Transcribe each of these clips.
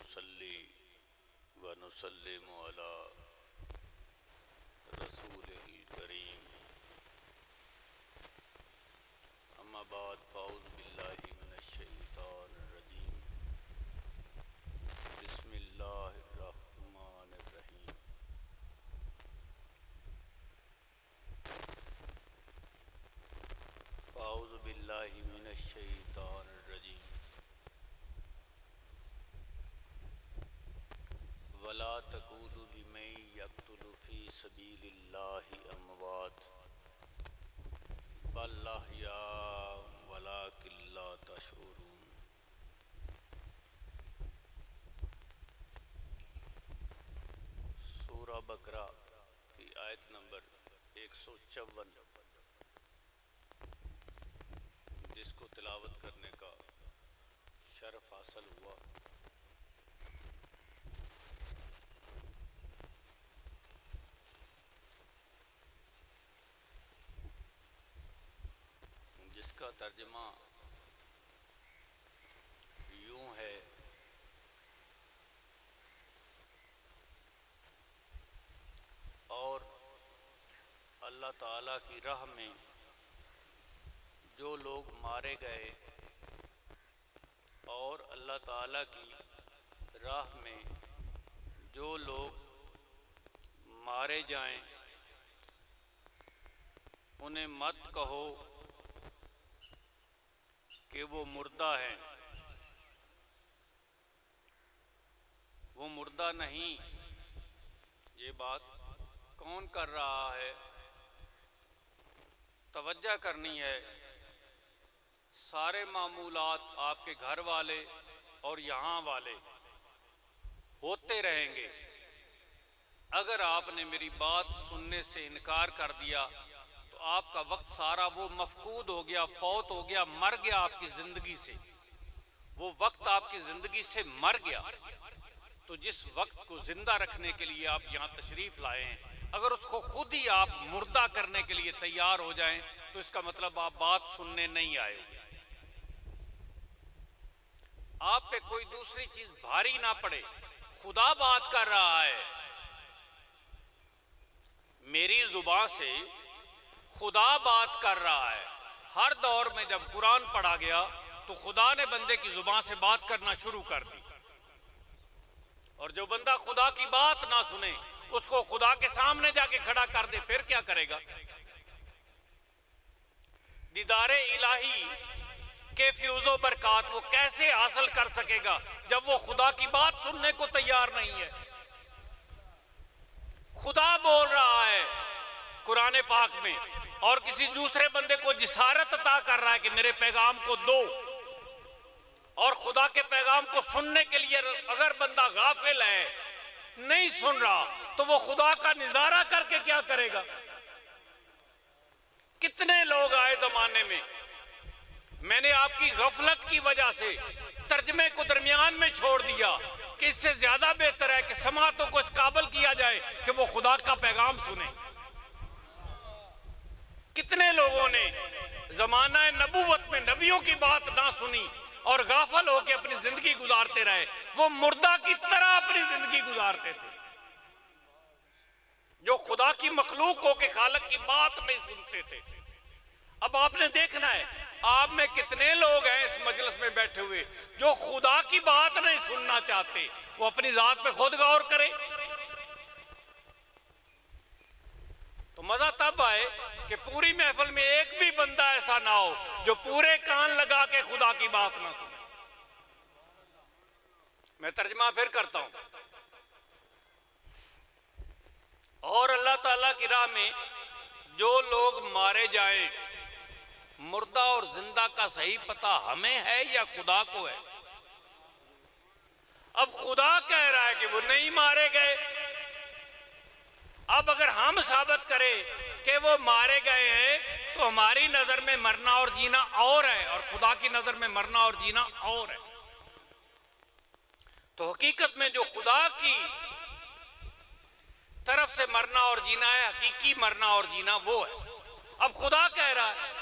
नुसल्ली व नुसल्लिमु अला रसूलिल करीम। अम्मा बाद फ़ाऊज़ु बिल्लाहि मिनश शैतानिर रजीम। बिस्मिल्लाहिर रहमानिर रहीम। फ़ाऊज़ु बिल्लाहि मिनश शैतानिर रजीम। वला तक़ूलू लिमन यक़्तुलु फ़ी सबीलिल्लाहि अमवात बल अहयाअ वलाकिन ला तशऊरून। सूरा बकरा की आयत नंबर 154, जिसको तिलावत करने का शरफ हासिल हुआ। जिसका तर्जुमा यूं है, और अल्लाह ताला की राह में जो लोग मारे गए और अल्लाह ताला की राह में जो लोग मारे जाएं, उन्हें मत कहो कि वो मुर्दा हैं। वो मुर्दा नहीं। ये बात कौन कर रहा है? तवज्जो करनी है। सारे मामूलात आपके घर वाले और यहाँ वाले होते रहेंगे। अगर आपने मेरी बात सुनने से इनकार कर दिया तो आपका वक्त सारा वो मफकूद हो गया, फौत हो गया, मर गया आपकी ज़िंदगी से। वो वक्त आपकी ज़िंदगी से मर गया। तो जिस वक्त को ज़िंदा रखने के लिए आप यहाँ तशरीफ़ लाए हैं, अगर उसको खुद ही आप मुर्दा करने के लिए तैयार हो जाएं तो इसका मतलब आप बात सुनने नहीं आए। आप पे कोई दूसरी चीज़ भारी ना पड़े। खुदा बात कर रहा है। मेरी जुबान से खुदा बात कर रहा है। हर दौर में जब कुरान पढ़ा गया तो खुदा ने बंदे की जुबान से बात करना शुरू कर दी। और जो बंदा खुदा की बात ना सुने, उसको खुदा के सामने जाके खड़ा कर दे, फिर क्या करेगा? दीदारे इलाही के फ्यूजो बरकात वो कैसे हासिल कर सकेगा जब वो खुदा की बात सुनने को तैयार नहीं है? खुदा बोल रहा है कुरान पाक में, और किसी दूसरे बंदे को जिसारत अता कर रहा है कि मेरे पैगाम को दो। और खुदा के पैगाम को सुनने के लिए अगर बंदा गाफिल है, नहीं सुन रहा, तो वो खुदा का निजारा करके क्या करेगा? कितने लोग आए जमाने में, मैंने आपकी गफलत की वजह से तर्जमे को दरमियान में छोड़ दिया कि इससे ज्यादा बेहतर है कि समातों को इस काबिल किया जाए कि वो खुदा का पैगाम सुने। कितने लोगों ने जमाना नबूवत में नबियों की बात ना सुनी और गाफल होकर अपनी जिंदगी गुजारते रहे। वो मुर्दा की तरह अपनी जिंदगी गुजारते थे, जो खुदा की मखलूक हो के खालक की बात नहीं सुनते थे। अब आपने देखना है, आप में कितने लोग हैं इस मजलिस में बैठे हुए जो खुदा की बात नहीं सुनना चाहते। वो अपनी जात पे खुद गौर करे तो मजा तब आए कि पूरी महफिल में एक भी बंदा ऐसा ना हो जो पूरे कान लगा के खुदा की बात ना सुने। मैं तर्जमा फिर करता हूं। और अल्लाह ताला की राह में जो लोग मारे जाएं, मुर्दा और जिंदा का सही पता हमें है या खुदा को है? अब खुदा कह रहा है कि वो नहीं मारे गए। अब अगर हम साबित करें कि वो मारे गए हैं तो हमारी नजर में मरना और जीना और है, और खुदा की नजर में मरना और जीना और है। तो हकीकत में जो खुदा की तरफ से मरना और जीना है, हकीकी मरना और जीना वो है। अब खुदा कह रहा है,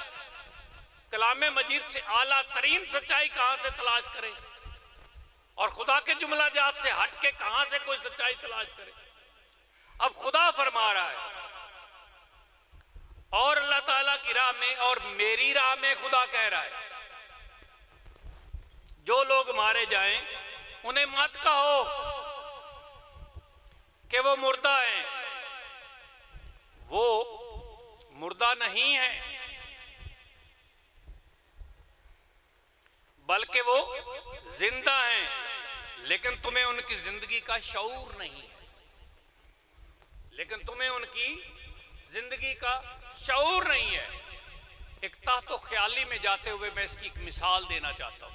कलाम मजीद से आला तरीन सच्चाई कहां से तलाश करें? और खुदा के जुमला जात से हट के कहां से कोई सच्चाई तलाश करे। अब खुदा फरमा रहा है और अल्लाह ताला की राह में और मेरी राह में खुदा कह रहा है जो लोग मारे जाएं उन्हें मत कहो कि वो मुर्दा हैं, वो मुर्दा नहीं है बल्कि वो जिंदा हैं, लेकिन तुम्हें उनकी जिंदगी का शऊर नहीं है। लेकिन तुम्हें उनकी जिंदगी का शऊर नहीं है। एक ताहतो ख्याली में जाते हुए मैं इसकी एक मिसाल देना चाहता हूं।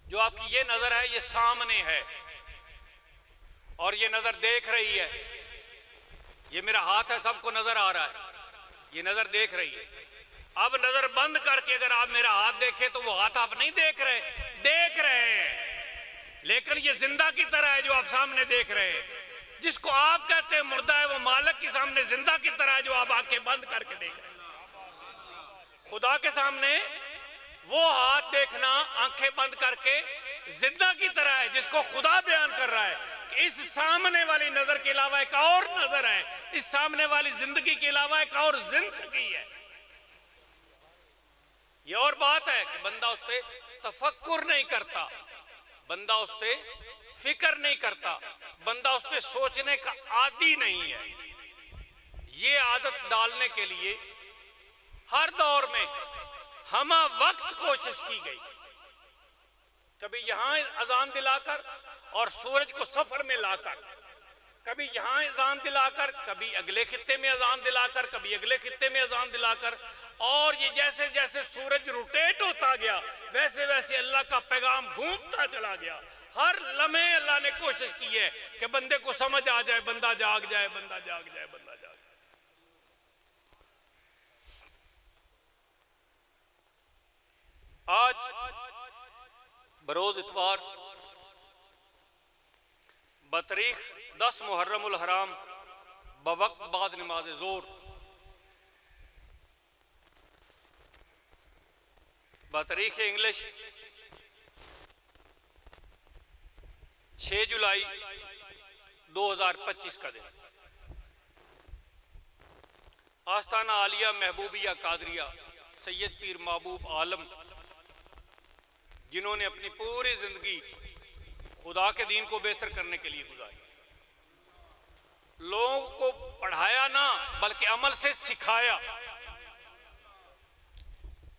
जो आपकी ये नजर है ये सामने है और ये नजर देख रही है, ये मेरा हाथ है, सबको नजर आ रहा है, ये नजर देख रही है। अब नजर बंद करके अगर आप मेरा हाथ देखें तो वो हाथ आप नहीं देख रहे हैं, लेकिन ये जिंदा की तरह है जो आप सामने देख रहे हैं। जिसको आप कहते हैं मुर्दा है वो मालिक के सामने जिंदा की तरह है जो आप आंखें बंद करके देख रहे हैं। खुदा के सामने वो हाथ देखना आंखें बंद करके जिंदा की तरह है जिसको खुदा बयान कर रहा है कि इस सामने वाली नजर के अलावा एक और नजर है, इस सामने वाली जिंदगी के अलावा एक और जिंदगी है। ये और बात है कि बंदा उस पर तफक्कुर नहीं करता, बंदा उस पर फिक्र नहीं करता, बंदा उस पर सोचने का आदी नहीं है। ये आदत डालने के लिए हर दौर में हम वक्त कोशिश की गई, कभी यहां अजान दिलाकर और सूरज को सफर में लाकर, कभी यहां अजान दिलाकर, कभी अगले खित्ते में अजान दिलाकर, कभी अगले खित्ते में अजान दिलाकर, और ये जैसे जैसे सूरज रोटेट होता गया वैसे वैसे अल्लाह का पैगाम घूमता चला गया। हर लम्हे अल्लाह ने कोशिश की है कि बंदे को समझ आ जाए, बंदा जाग जाए, बंदा जाग जाए, बंदा जाग जाए। आज बरोज इतवार बतरीख 10 मुहर्रमुल हराम बवक्त बाद नमाज जोर, बतरीख इंग्लिश 6 जुलाई 2025 का दिन, आस्ताना आलिया महबूबिया कादरिया सैयद पीर महबूब आलम, जिन्होंने अपनी पूरी जिंदगी खुदा के दीन को बेहतर करने के लिए गुजारी, लोगों को पढ़ाया ना बल्कि अमल से सिखाया।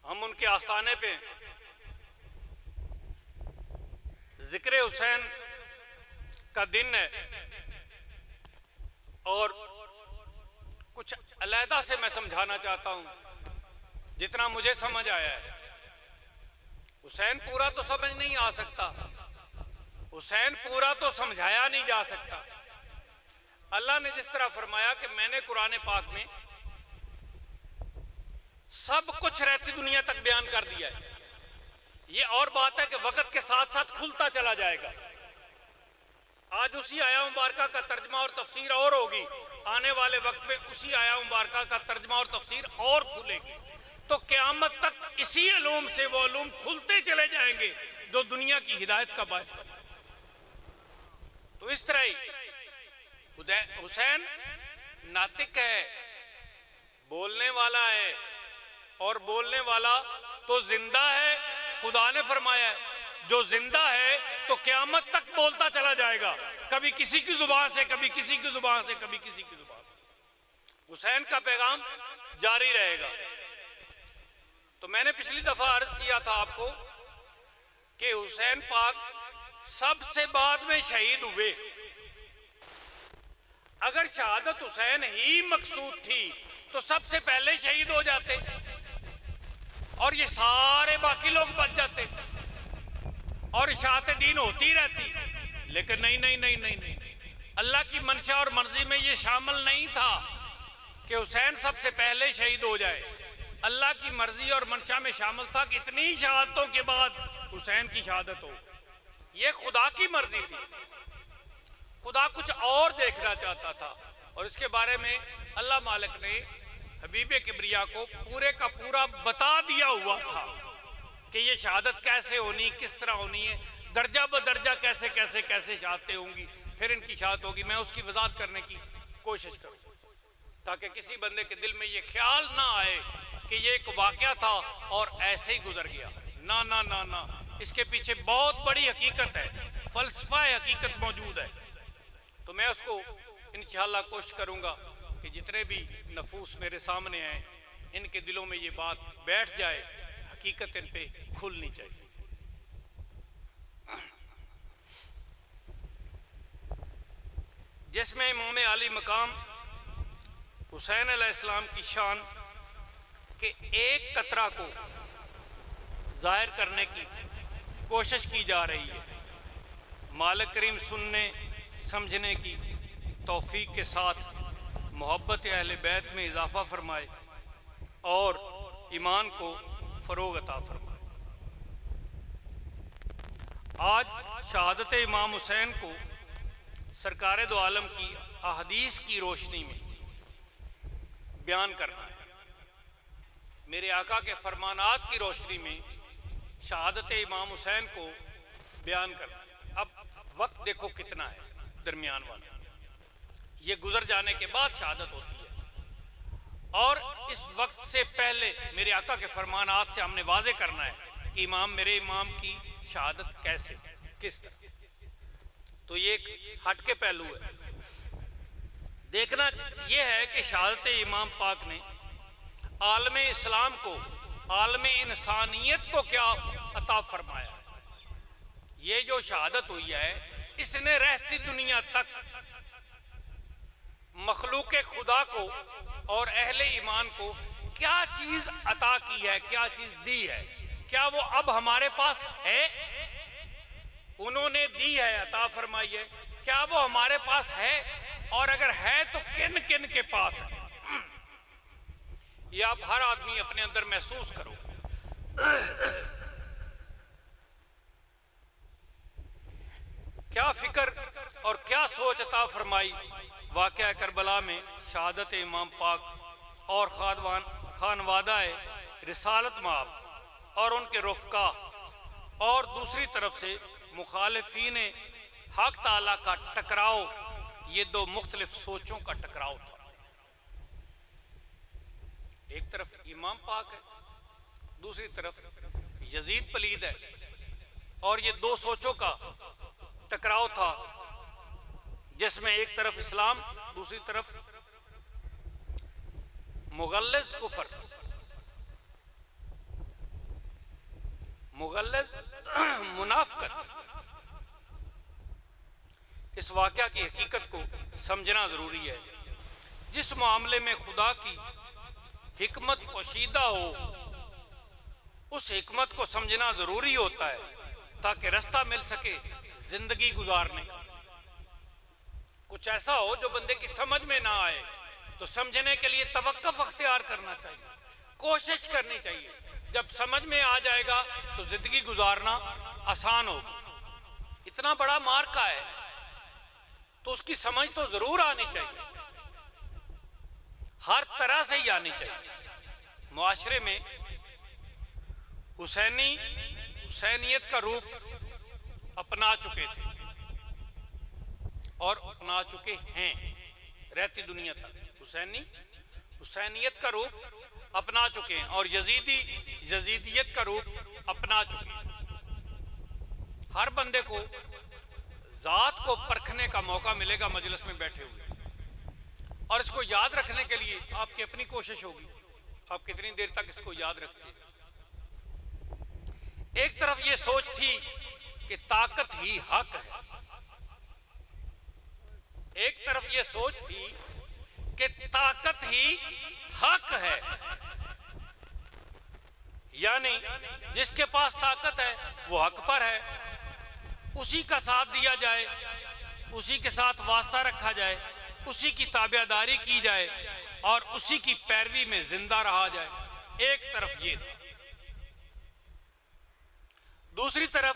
हम उनके आस्थाने पे जिक्र हुसैन का दिन है और कुछ अलहदा से मैं समझाना चाहता हूं जितना मुझे समझ आया है। हुसैन पूरा तो समझ नहीं आ सकता, हुसैन पूरा तो समझाया नहीं जा सकता। अल्लाह ने जिस तरह फरमाया कि मैंने कुरान पाक में सब कुछ रहती दुनिया तक बयान कर दिया है, ये और बात है कि वक्त के साथ साथ खुलता चला जाएगा। आज उसी आया मुबारका का तर्जमा और तफसीर और होगी, आने वाले वक्त में उसी आया मुबारका का तर्जमा और तफसीर और खुलेगी, तो क़यामत तक इसी उलूम से वो उलूम खुलते चले जाएंगे जो दुनिया की हिदायत का बायस बने। तो इस तरह ही हुसैन नातिक है, बोलने वाला है, और बोलने वाला तो जिंदा है। खुदा ने फरमाया है जो जिंदा है तो क़यामत तक बोलता चला जाएगा, कभी किसी की जुबान से, कभी किसी की जुबान से, कभी किसी की जुबान से। हुसैन का पैगाम जारी रहेगा। तो मैंने पिछली दफा अर्ज किया था आपको कि हुसैन पाक सबसे बाद में शहीद हुए। अगर शहादत हुसैन ही मकसूद थी तो सबसे पहले शहीद हो जाते और ये सारे बाकी लोग बच जाते और इशाअत दीन होती रहती। लेकिन नहीं नहीं नहीं नहीं नहीं, अल्लाह की मंशा और मर्जी में ये शामिल नहीं था कि हुसैन सबसे पहले शहीद हो जाए। अल्लाह की मर्जी और मंशा में शामिल था कि इतनी शहादतों के बाद हुसैन की शहादत हो। ये खुदा की मर्जी थी, खुदा कुछ और देखना चाहता था और इसके बारे में अल्लाह मालिक ने हबीब किबरिया को पूरे का पूरा बता दिया हुआ था। कि ये शहादत कैसे होनी, किस तरह होनी है, दर्जा ब दर्जा कैसे कैसे कैसे शहादतें होंगी, फिर इनकी शहादत होगी। मैं उसकी वजाहत करने की कोशिश करूँ ताकि किसी बंदे के दिल में ये ख्याल ना आए कि ये एक वाक़या था और ऐसे ही गुजर गया। ना ना ना ना, इसके पीछे बहुत बड़ी हकीकत है, फ़लसफ़ा हकीकत मौजूद है। तो मैं उसको इंशाअल्लाह कोशिश करूँगा कि जितने भी नफूस मेरे सामने हैं इनके दिलों में ये बात बैठ जाए, हकीकत इन पे खुलनी चाहिए। जिसमें इमाम आली मकाम हुसैन अलैहिस्सलाम की शान के एक कतरा को जाहिर करने की कोशिश की जा रही है। मालिक करीम सुनने समझने की तौफीक के साथ मोहब्बत अहले बैत में इजाफ़ा फरमाए और ईमान को फ़रोग़ अता फरमाए। आज शहादत इमाम हुसैन को सरकार दो आलम की अहदीस की रोशनी में बयान करना है, मेरे आका के फरमानात की रोशनी में शहादत इमाम हुसैन को बयान करना है। अब वक्त देखो कितना है दरमियान वाला, ये गुजर जाने के बाद शहादत होती है और इस वक्त से पहले मेरे आका के फरमानात से हमने वाज़े करना है कि इमाम मेरे इमाम की शहादत कैसे, किस तरह। तो ये एक हट के पहलू है। देखना यह है कि शहादत इमाम पाक ने आलम इस्लाम को, आलम इंसानियत को क्या अता फरमाया। ये जो शहादत हुई है इसने रहती दुनिया तक मखलूक खुदा को और अहले ईमान को क्या चीज़ अता की है, क्या चीज़ दी है। क्या वो अब हमारे पास है? उन्होंने दी है, अता फरमाई है। क्या वो हमारे पास है? और अगर है तो किन किन के पास है? ये आप हर आदमी अपने अंदर महसूस करो। क्या फिक्र और क्या सोच अता फरमाई वाक़या करबला में शहादत इमाम पाक और खानवादाए रिसालत माब और उनके रुफ़का, और दूसरी तरफ से मुखालिफीन हक ताला का टकराव। ये दो मुख्तलिफ सोचों का टकराव था। एक तरफ इमाम पाक है, दूसरी तरफ यजीद पलीद है, और ये दो सोचों का टकराव था जिसमें एक तरफ इस्लाम, दूसरी तरफ मुगल्लिज़ कुफर, मुगल्लिज़ मुनाफ़िक़त। इस वाक़या की हकीकत को समझना ज़रूरी है। जिस मामले में खुदा की हिकमत पोशीदा हो, उस हिकमत को समझना ज़रूरी होता है ताकि रास्ता मिल सके ज़िंदगी गुजारने का। कुछ ऐसा हो जो बंदे की समझ में ना आए तो समझने के लिए तवक्कुफ़ अख्तियार करना चाहिए, कोशिश करनी चाहिए। जब समझ में आ जाएगा तो ज़िंदगी गुजारना आसान होगी। इतना बड़ा मार्का है तो उसकी समझ तो ज़रूर आनी चाहिए, हर तरह से ही आनी चाहिए। मुआशरे में हुसैनियत का रूप अपना चुके थे और अपना चुके हैं रहती दुनिया तक। हुसैनियत का रूप अपना चुके हैं और यजीदियत का रूप अपना चुके हैं। हर बंदे को ज़ात को परखने का मौका मिलेगा मजलिस में बैठे हुए, और इसको याद रखने के लिए आपकी अपनी कोशिश होगी आप कितनी देर तक इसको याद रखते हैं। एक तरफ ये सोच थी कि ताकत ही हक है, एक तरफ ये सोच थी कि ताकत ही हक है, यानी जिसके पास ताकत है वो हक पर है, उसी का साथ दिया जाए, उसी के साथ वास्ता रखा जाए, उसी की ताबेदारी की जाए और उसी की पैरवी में जिंदा रहा जाए। एक तरफ ये था। दूसरी तरफ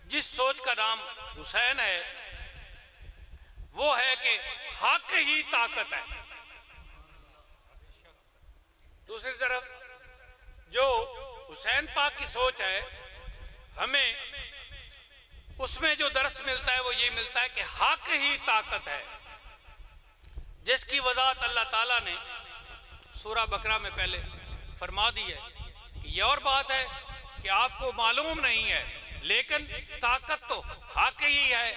जिस सोच का नाम हुसैन है वो है कि हक ही ताकत है। दूसरी तरफ जो हुसैन पाक की सोच है, हमें उसमें जो दर्स मिलता है वो ये मिलता है कि हक ही ताकत है, जिसकी वजाहत अल्लाह ताला ने सूरा बकरा में पहले फरमा दी है कि ये और बात है कि आपको मालूम नहीं है, लेकिन ताकत तो हक ही है,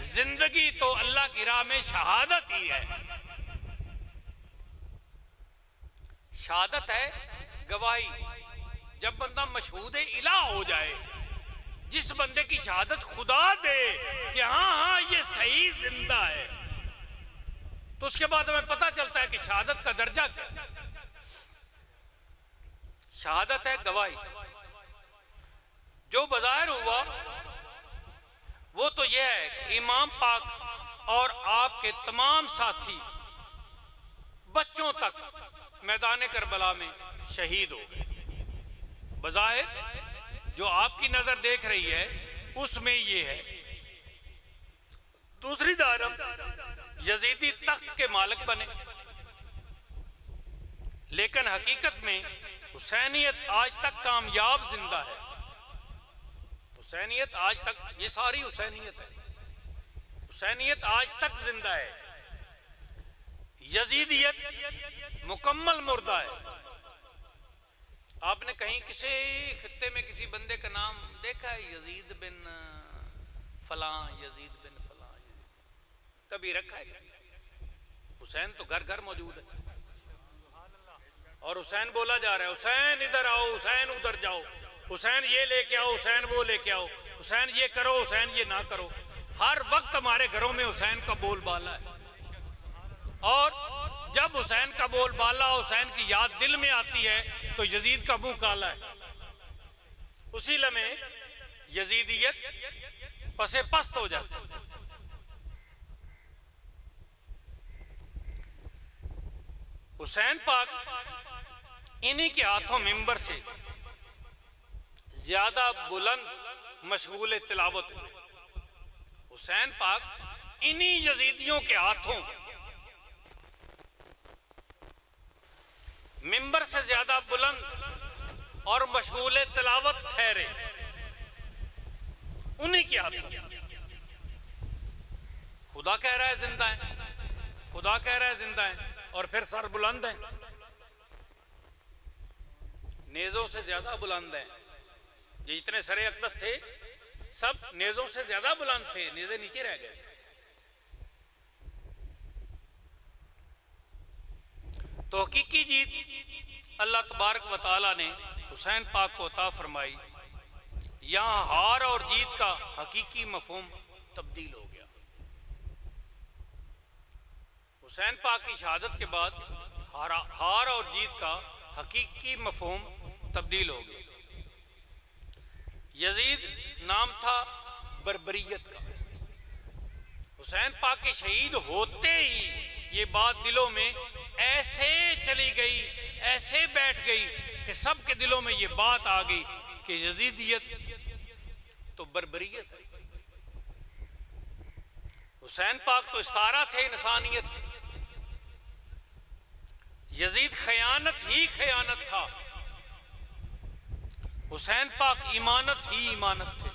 जिंदगी तो अल्लाह की राह में शहादत ही है। शहादत है गवाही, जब बंदा मशहूदे इला हो जाए, जिस बंदे की शहादत खुदा दे कि हाँ हाँ ये सही जिंदा है, तो उसके बाद हमें पता चलता है कि शहादत का दर्जा क्या है। शहादत है गवाही। जो बज़ाहिर हुआ वो तो यह है कि इमाम पाक और आपके तमाम साथी बच्चों तक मैदान करबला में शहीद हो गए। बज़ाहिर जो आपकी नजर देख रही है उसमें ये है। दूसरी तरफ यजीदी तख्त के मालिक बने, लेकिन हकीकत में हुसैनियत आज तक कामयाब जिंदा है। हुसैनियत आज तक, ये सारी हुसैनियत है, हुसैनियत आज तक जिंदा है। यजीदियत मुकम्मल मुर्दा है। आपने कहीं किसी खित्ते में किसी बंदे का नाम देखा है, यजीद बिन फलां, यजीद बिन फलां, कभी रखा है किसी? हुसैन तो घर घर मौजूद है और हुसैन बोला जा रहा है, हुसैन इधर आओ, हुसैन उधर जाओ, हुसैन ये लेके आओ, हुसैन वो लेके आओ, हुसैन ये करो, हुसैन ये ना करो। हर वक्त हमारे घरों में हुसैन का बोलबाला है। और जब हुसैन का बोलबाला, हुसैन की याद दिल में आती है तो यजीद का मुंह काला है। उसी लम्हे यजीदियत पसे पस्त हो जाती है। हुसैन पाक इन्हीं के हाथों मिंबर से ज्यादा बुलंद मशगूल तिलावत है। हुसैन पाक इन्हीं यजीदियों के हाथों मिंबर से ज्यादा बुलंद और मशगूल तिलावत ठहरे, उन्हीं के हाथों। खुदा कह रहा है जिंदा है, खुदा कह रहा है जिंदा है, और फिर सर बुलंद है, नेजों से ज्यादा बुलंद है। ये इतने सरे अकदस थे, सब नेजों से ज्यादा बुलंद थे, नेजे नीचे रह गए थे। तो हकीकी जीत अल्लाह तबारक व तआला ने हुसैन पाक को अता फरमाई। यहां हार और जीत का हकीकी मफहूम तब्दील हो गया। हुसैन पाक की शहादत के बाद हार और जीत का हकीकी मफहूम तब्दील हो गया। यजीद नाम था बर्बरियत का। हुसैन पाक के शहीद होते ही ये बात दिलों में ऐसे चली गई, ऐसे बैठ गई कि सबके दिलों में ये बात आ गई कि यजीदियत तो बर्बरियत है। हुसैन पाक तो इस्तारा थे इंसानियत के, यजीद खयानत ही खयानत था, हुसैन पाक इमानत ही इमानत थे।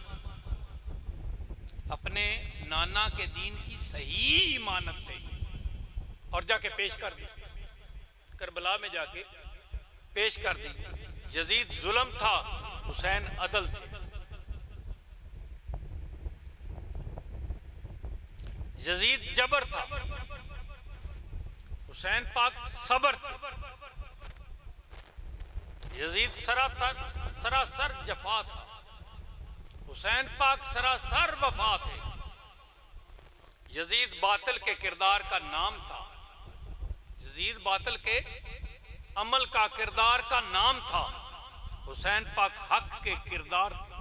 अपने नाना के दीन की सही इमानत थे और जाके पेश कर दी, करबला में जाके पेश कर दी। यजीद जुल्म था, हुसैन अदल थे। यजीद जबर था, हुसैन पाक सबर थे। यजीद सरासर जफा था, हुसैन पाक सरासर वफा थे। यजीद बातिल के किरदार का नाम था, यजीद बातिल के अमल का किरदार का नाम था, हुसैन पाक हक के किरदार थे।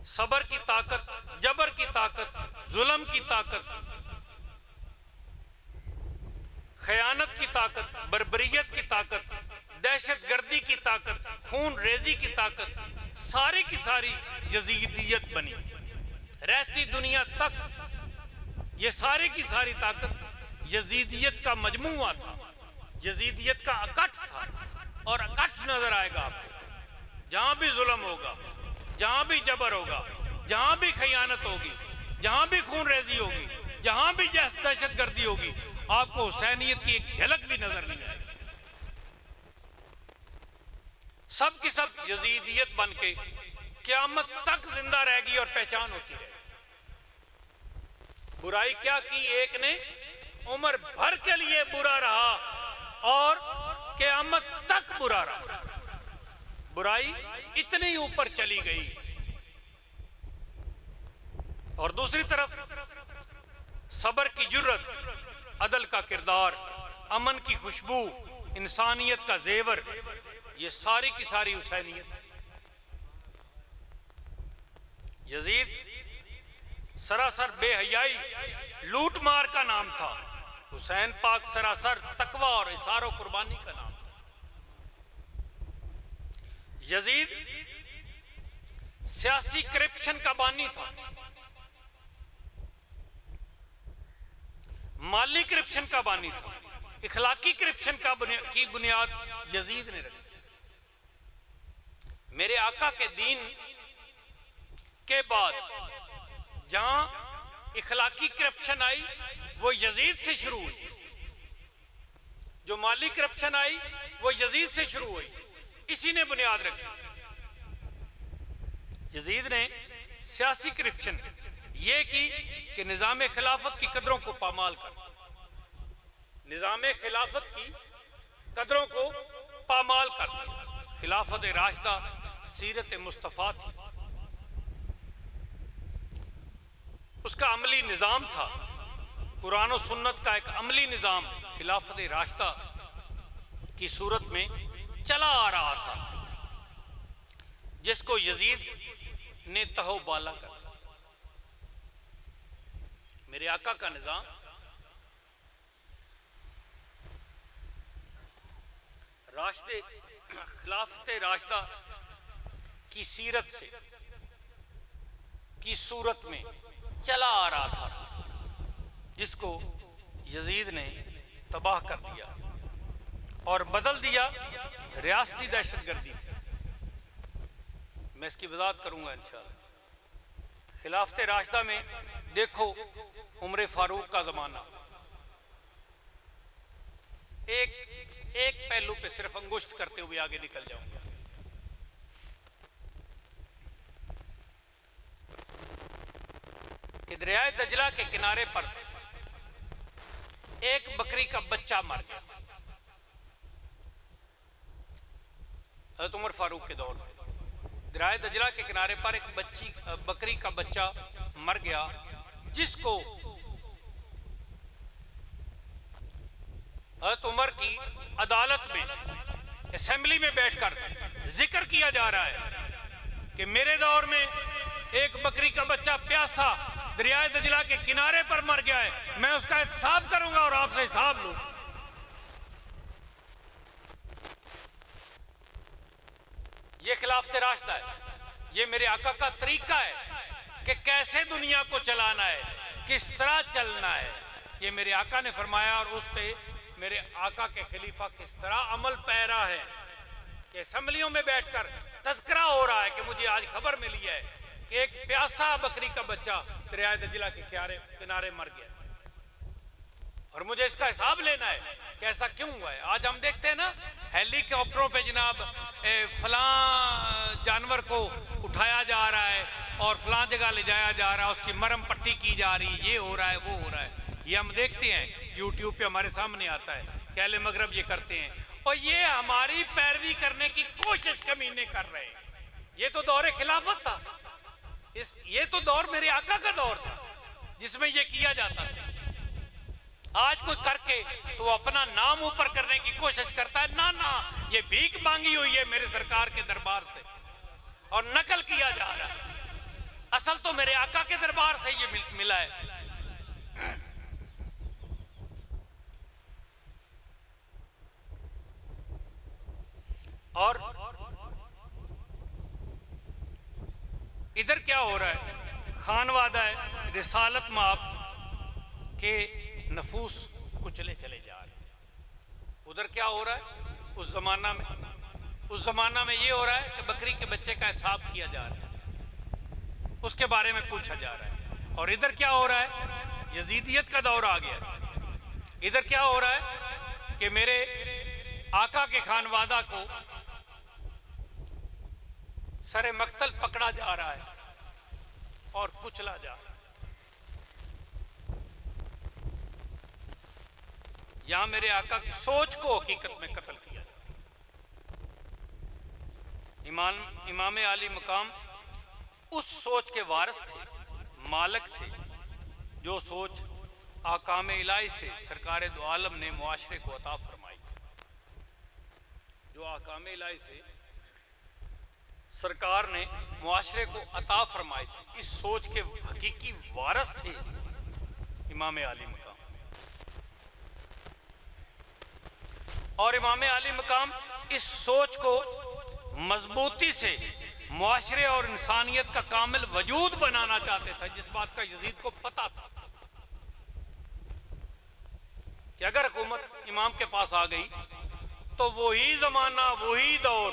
सबर की ताकत, जबर की ताकत, जुल्म की ताकत, खयानत की ताकत, बर्बरियत की ताकत, दहशत गर्दी की ताकत, खून रेजी की ताकत, सारी की सारी यजीदियत बनी। रहती दुनिया तक ये सारी की सारी ताकत यजीदियत का मजमुआ था, यजीदियत का अकठ था। और कष्ट नजर आएगा आपको। जहां भी जुल्म होगा, जहां भी जबर होगा, जहां भी खयानत होगी, जहां भी खून रेजी होगी, जहां भी दहशतगर्दी होगी, आपको हुसैनियत की एक झलक भी नजर नहीं आएगी। सब की सब यजीदियत बन के क़यामत तक जिंदा रहेगी और पहचान होती रहेगी। बुराई क्या की एक ने, उम्र भर के लिए बुरा रहा और क़यामत तक बुरा रहा। बुराई इतनी ऊपर चली गई। और दूसरी तरफ सब्र की जुर्रत, अदल का किरदार, अमन की खुशबू, इंसानियत का जेवर, ये सारी की सारी हुसैनियत। यजीद सरासर बेहयाई, लूट मार का नाम था। हुसैन पाक सरासर तकवा और इसारो कुर्बानी का नाम था। यजीद सियासी करप्शन का बानी था। माली करप्शन का बानी था। इखलाकी करप्शन की बुनियाद यजीद ने रखी। मेरे आका के दीन के बाद जहां इखलाकी करप्शन आई वो यजीद से शुरू हुई। जो माली करप्शन आई वो यजीद से शुरू हुई। इसी ने बुनियाद रखी। यजीद ने सियासी करप्शन ये की कि निजाम खिलाफत की कदरों को पामाल कर, निजाम खिलाफत की कदरों को पामाल कर दिया। खिलाफत राशिदा सीरत मुस्तफ़ा थी, उसका अमली निज़ाम था। कुरान और सुन्नत का एक अमली निज़ाम खिलाफत राशिदा की सूरत में चला आ रहा था, जिसको यजीद ने तहो बाला कर। मेरे आका का निज़ाम राशिदे खिलाफत राशिदा की सीरत से की सूरत में चला आ रहा था, जिसको यजीद ने तबाह कर दिया और बदल दिया रियासती दहशतगर्दी। मैं इसकी वजाहत करूंगा इंशाअल्लाह। खिलाफत राशिदा में देखो उम्र फारूक का जमाना, एक पहलू पे सिर्फ अंगुश्त करते हुए आगे निकल जाऊंगा। दरियाए दजला के किनारे पर एक बकरी का बच्चा मर गया। हज़रत उमर फारूक के दौर में दरियाए दजला के किनारे पर एक बकरी का बच्चा मर गया, जिसको हज़रत उमर की अदालत में असेंबली में बैठकर जिक्र किया जा रहा है कि मेरे दौर में एक बकरी का बच्चा प्यासा दरियाए दजला के किनारे पर मर गया है, मैं उसका हिसाब करूंगा और आपसे हिसाब लूं। ये खिलाफत राशिदा है, ये मेरे आका का तरीका है कि कैसे दुनिया को चलाना है, किस तरह चलना है। ये मेरे आका ने फरमाया और उस पे मेरे आका के खलीफा किस तरह अमल पैरा है कि असेंबलियों में बैठकर तज़किरा हो रहा है कि मुझे आज खबर मिली है कि एक प्यासा बकरी का बच्चा दरियाए दजला के किनारे मर गया और मुझे इसका हिसाब लेना है कि ऐसा क्यों हुआ है। आज हम देखते हैं ना हेलीकॉप्टरों पे जनाब फलां जानवर को उठाया जा रहा है और फलां जगह ले जाया जा रहा है, उसकी मरहम पट्टी की जा रही है, ये हो रहा है वो हो रहा है। ये हम देखते हैं यूट्यूब पे हमारे सामने आता है कि अहले मगरब ये करते हैं और ये हमारी पैरवी करने की कोशिश कमीने कर रहे हैं। ये तो दौर खिलाफत था, ये तो दौर मेरे आका का दौर था जिसमें ये किया जाता था। आज कोई करके तो अपना नाम ऊपर करने की कोशिश करता है। ना ना, ये भीख मांगी हुई है मेरे सरकार के दरबार से और नकल किया जा रहा है। असल तो मेरे आका के दरबार से ये मिला है। और इधर क्या हो रहा है, खानवादा है, रिसालत माप के नफूस कुचले चले जा रहे हैं। उधर क्या हो रहा है, उस जमाना में उस जमाना में ये हो रहा है कि बकरी के बच्चे का हिसाब किया जा रहा है, उसके बारे में पूछा जा रहा है। और इधर क्या हो रहा है, यजीदियत का दौर आ गया। इधर क्या हो रहा है कि मेरे आका के खानवादा को सरे मक्तल पकड़ा जा रहा है और कुचला जा रहा है। यहां मेरे आका की सोच को हकीकत में कत्ल किया जाता। इमाम आली मकाम उस सोच के वारिस थे, मालिक थे, जो सोच आकाम इलाही से सरकार दो आलम ने मुआशरे को अता फरमाई। जो आकाम इलाही से सरकार ने मुआशरे को अता फरमाई थी, इस सोच के हकीकी वारिस थे इमाम आली मकाम। और इमाम आली मकाम इस सोच को मजबूती से मुआशरे और इंसानियत का कामिल वजूद बनाना चाहते थे, जिस बात का यजीद को पता था कि अगर हुकूमत इमाम के पास आ गई तो वही जमाना, वही दौर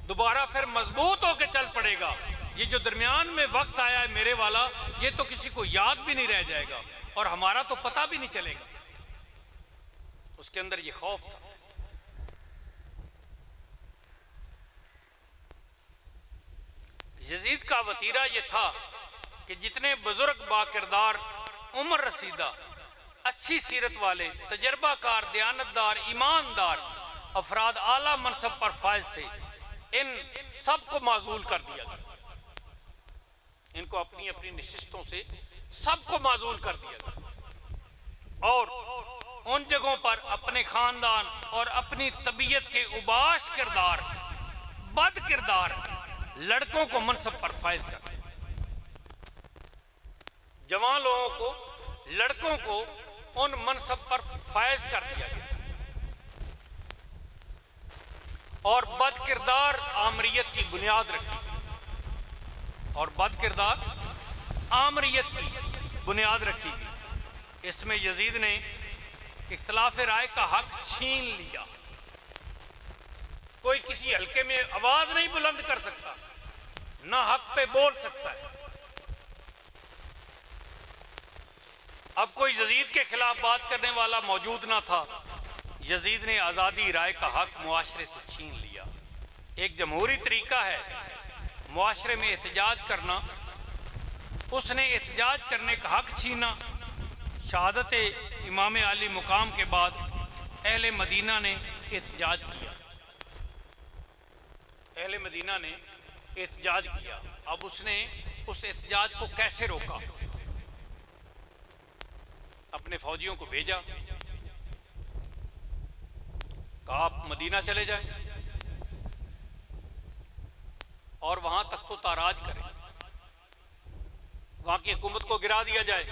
दोबारा फिर मजबूत होकर चल पड़ेगा। ये जो दरमियान में वक्त आया है मेरे वाला, ये तो किसी को याद भी नहीं रह जाएगा और हमारा तो पता भी नहीं चलेगा। उसके अंदर ये खौफ था। यजीद का वतीरा ये था कि जितने बुजुर्ग बाकिरदार, उम्र रसीदा, अच्छी सीरत वाले, तजर्बाकार, दयानतदार, ईमानदार अफराद आला मनसब पर फायज थे, इन सब को माजूल कर दिया गया। इनको अपनी अपनी नशिस्तों से सबको माजूल कर दिया गया और उन जगहों पर अपने खानदान और अपनी तबीयत के उबाश किरदार, बद किरदार लड़कों को मनसब पर फायज कर, जवान लोगों को, लड़कों को उन मनसब पर फायज कर दिया गया और बद किरदार आमरीयत की बुनियाद रखी। और बद किरदार आमरीयत की बुनियाद रखी गई। इसमें यजीद ने इख्तिलाफ राय का हक छीन लिया। कोई किसी हल्के में आवाज नहीं बुलंद कर सकता, ना हक पे बोल सकता है। अब कोई यजीद के खिलाफ बात करने वाला मौजूद ना था। यजीद ने आज़ादी राय का हक मुआशरे से छीन लिया। एक जमहूरी तरीका है मुआशरे में एहतजाज करना, उसने एहतजाज करने का हक छीना। शहादत इमाम आली मुकाम के बाद अहले मदीना ने एहतजाज किया, अहले मदीना ने एहतजाज किया। अब उसने उस एहतजाज को कैसे रोका? अपने फौजियों को भेजा, कहा आप मदीना चले जाएं और वहां तख्तो ताराज करें, वहां की हुकूमत को गिरा दिया जाए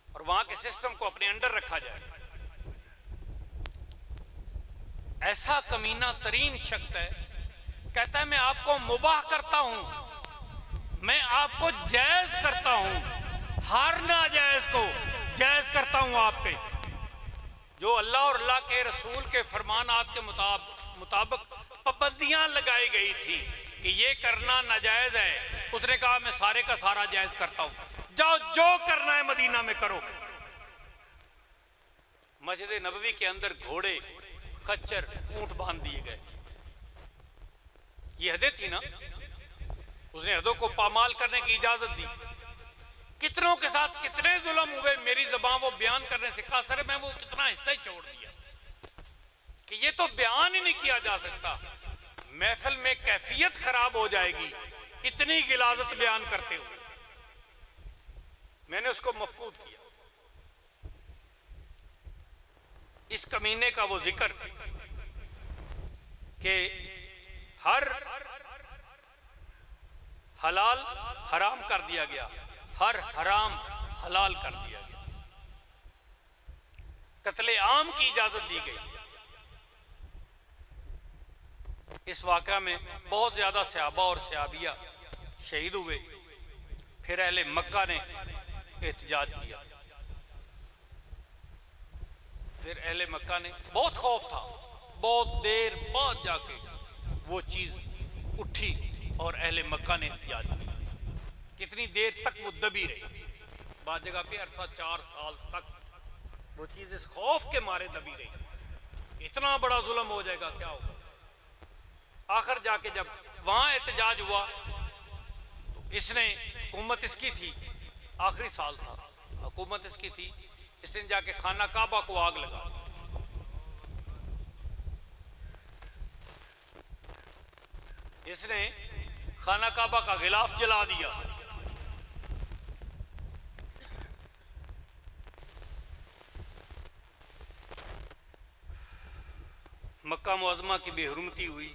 और वहां के सिस्टम को अपने अंडर रखा जाए। ऐसा कमीना तरीन शख्स है, कहता है मैं आपको मुबाह करता हूं, मैं आपको जायज करता हूं, हर नाजायज को जायज करता हूं आप पे। जो अल्लाह और अल्लाह के रसूल के फरमानात के मुताबिक पाबंदियां लगाई गई थी कि ये करना नाजायज है, उसने कहा मैं सारे का सारा जायज करता हूं, जाओ जो करना है मदीना में करो। मस्जिद नबवी के अंदर घोड़े, खच्चर, ऊंट बांध दिए गए। ये हदें थी ना, उसने हदों को पामाल करने की इजाजत दी। कितनों के साथ कितने जुल्म हुए, मेरी ज़बान वो बयान करने से कहा सर मैं वो कितना हिस्सा ही छोड़ दिया कि ये तो बयान ही नहीं किया जा सकता, महफिल में कैफियत खराब हो जाएगी इतनी गिलाजत बयान करते हुए। मैंने उसको मफकूद किया। इस कमीने का वो जिक्र कि हर हलाल हराम कर दिया गया, हर हराम हलाल कर दिया गया, कत्ले आम की इजाजत दी गई। इस वाक़या में बहुत ज्यादा सहाबा और सहाबिया शहीद हुए। फिर अहले मक्का ने एहतजाज किया। फिर अहले मक्का ने, बहुत खौफ था बहुत देर बाद जाके वो चीज़ उठी और अहले मक्का ने एहतिजाज किया। कितनी देर तक वो दबी रही, बाद जगह पे अरसा 4 साल तक वो चीज़ इस खौफ के मारे दबी रही। इतना बड़ा जुल्म हो जाएगा क्या होगा। आखिर जाके जब वहाँ एहतजाज हुआ तो इसने, हुकूमत इसकी थी, आखिरी साल था, हुकूमत इसकी थी, इसने जाके खाना काबा को आग लगा। इसने खाना काबा का गिलाफ जला दिया। मक्का मुअज़्ज़मा की बेहुरमती हुई,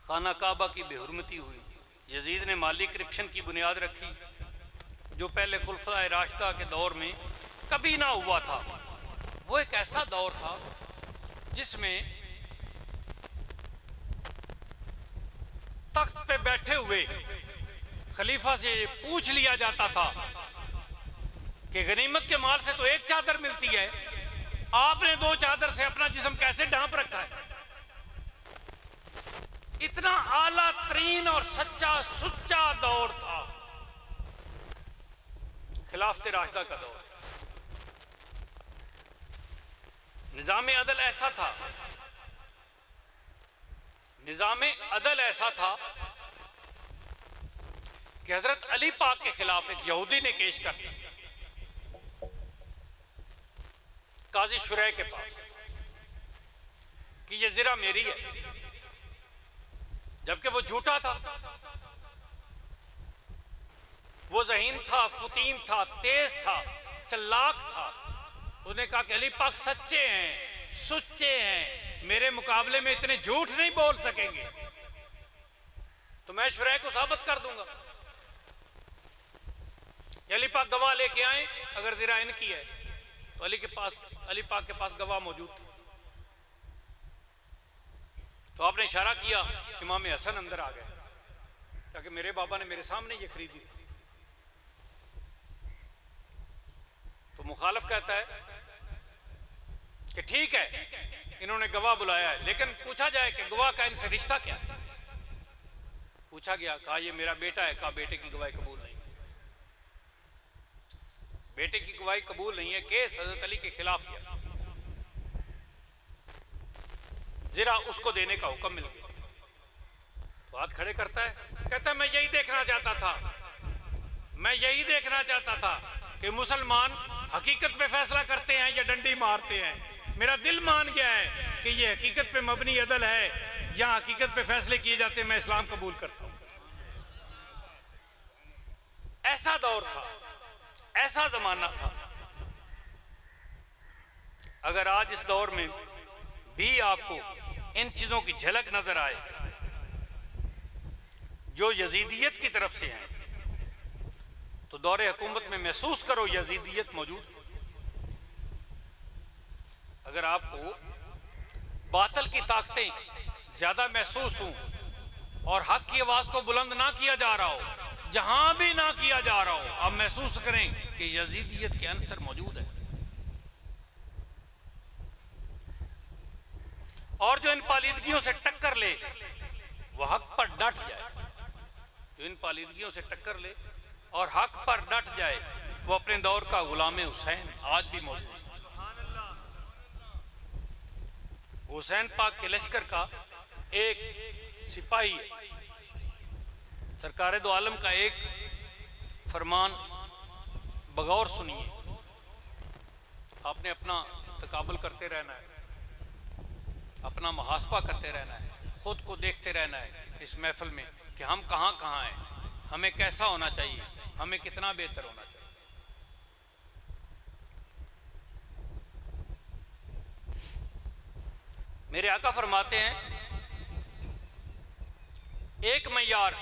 खाना काबा की बेहुरमती हुई। यजीद ने माली करप्शन की बुनियाद रखी जो पहले खुलफाए राशिदा के दौर में कभी ना हुआ था। वो एक ऐसा दौर था जिसमें तख्त पे बैठे हुए खलीफा से पूछ लिया जाता था कि गनीमत के माल से तो एक चादर मिलती है, आपने 2 चादर से अपना जिस्म कैसे ढांप रखा है। इतना आला तरीन और सच्चा सुच्चा दौर था खिलाफत राशिदा का दौर। निज़ाम अदल ऐसा था, निज़ाम अदल ऐसा था कि हजरत अली पाक के खिलाफ एक यहूदी ने केस कर दिया काजी शुरै के पास कि ये ज़रा मेरी है, जबकि वो झूठा था। वो ज़हीन था, फतीन था, तेज था, चालाक था। उसने कहा कि अली पाक सच्चे हैं, सुच्चे हैं, मेरे मुकाबले में इतने झूठ नहीं बोल सकेंगे, तो मैं शुरै को साबित कर दूंगा। अली पाक गवाह लेके आए, अगर ज़रा इनकी है तो अली पाक के पास गवाह मौजूद थे। तो आपने इशारा किया, इमाम हसन अंदर आ गए, ताकि मेरे बाबा ने मेरे सामने ये खरीदी थी। तो मुखालिफ कहता है कि ठीक है, इन्होंने गवाह बुलाया है, लेकिन पूछा जाए कि गवाह का इनसे रिश्ता क्या है। पूछा गया, कहा ये मेरा बेटा है। कहा बेटे की गवाही कबूल नहीं, बेटे की गवाही कबूल नहीं है। केस हजरत अली के खिलाफ किया, जरा उसको देने का हुक्म मिल गया। तो हाथ खड़े करता है, कहता है मैं यही देखना चाहता था, मैं यही देखना चाहता था कि मुसलमान हकीकत पे फैसला करते हैं या डंडी मारते हैं। मेरा दिल मान गया है कि ये हकीकत पे मबनी अदल है या हकीकत पे फैसले किए जाते हैं, मैं इस्लाम कबूल करता हूं। ऐसा दौर था, ऐसा जमाना था। अगर आज इस दौर में भी आपको इन चीजों की झलक नजर आए जो यजीदियत की तरफ से हैं, तो दौरे हुकूमत में महसूस करो यजीदियत मौजूद है। अगर आपको बातिल की ताकतें ज्यादा महसूस हों और हक की आवाज को बुलंद ना किया जा रहा हो, जहां भी ना किया जा रहा हो, आप महसूस करें कि यजीदियत के अंसर मौजूद है। और जो इन पालीदगियों से टक्कर ले वो हक पर डट जाए, जो इन पालीदगियों से टक्कर ले और हक पर डट जाए, वो अपने दौर का गुलाम हुसैन आज भी मौजूद है। हुसैन पाक के लश्कर का एक सिपाही है। सरकार दो आलम का एक फरमान बगौर सुनिए। आपने अपना तकाबुल करते रहना है, अपना मुहासबा करते रहना है, खुद को देखते रहना है इस महफिल में कि हम कहाँ कहाँ हैं, हमें कैसा होना चाहिए, हमें कितना बेहतर होना चाहिए। मेरे आका फरमाते हैं, एक मय्यार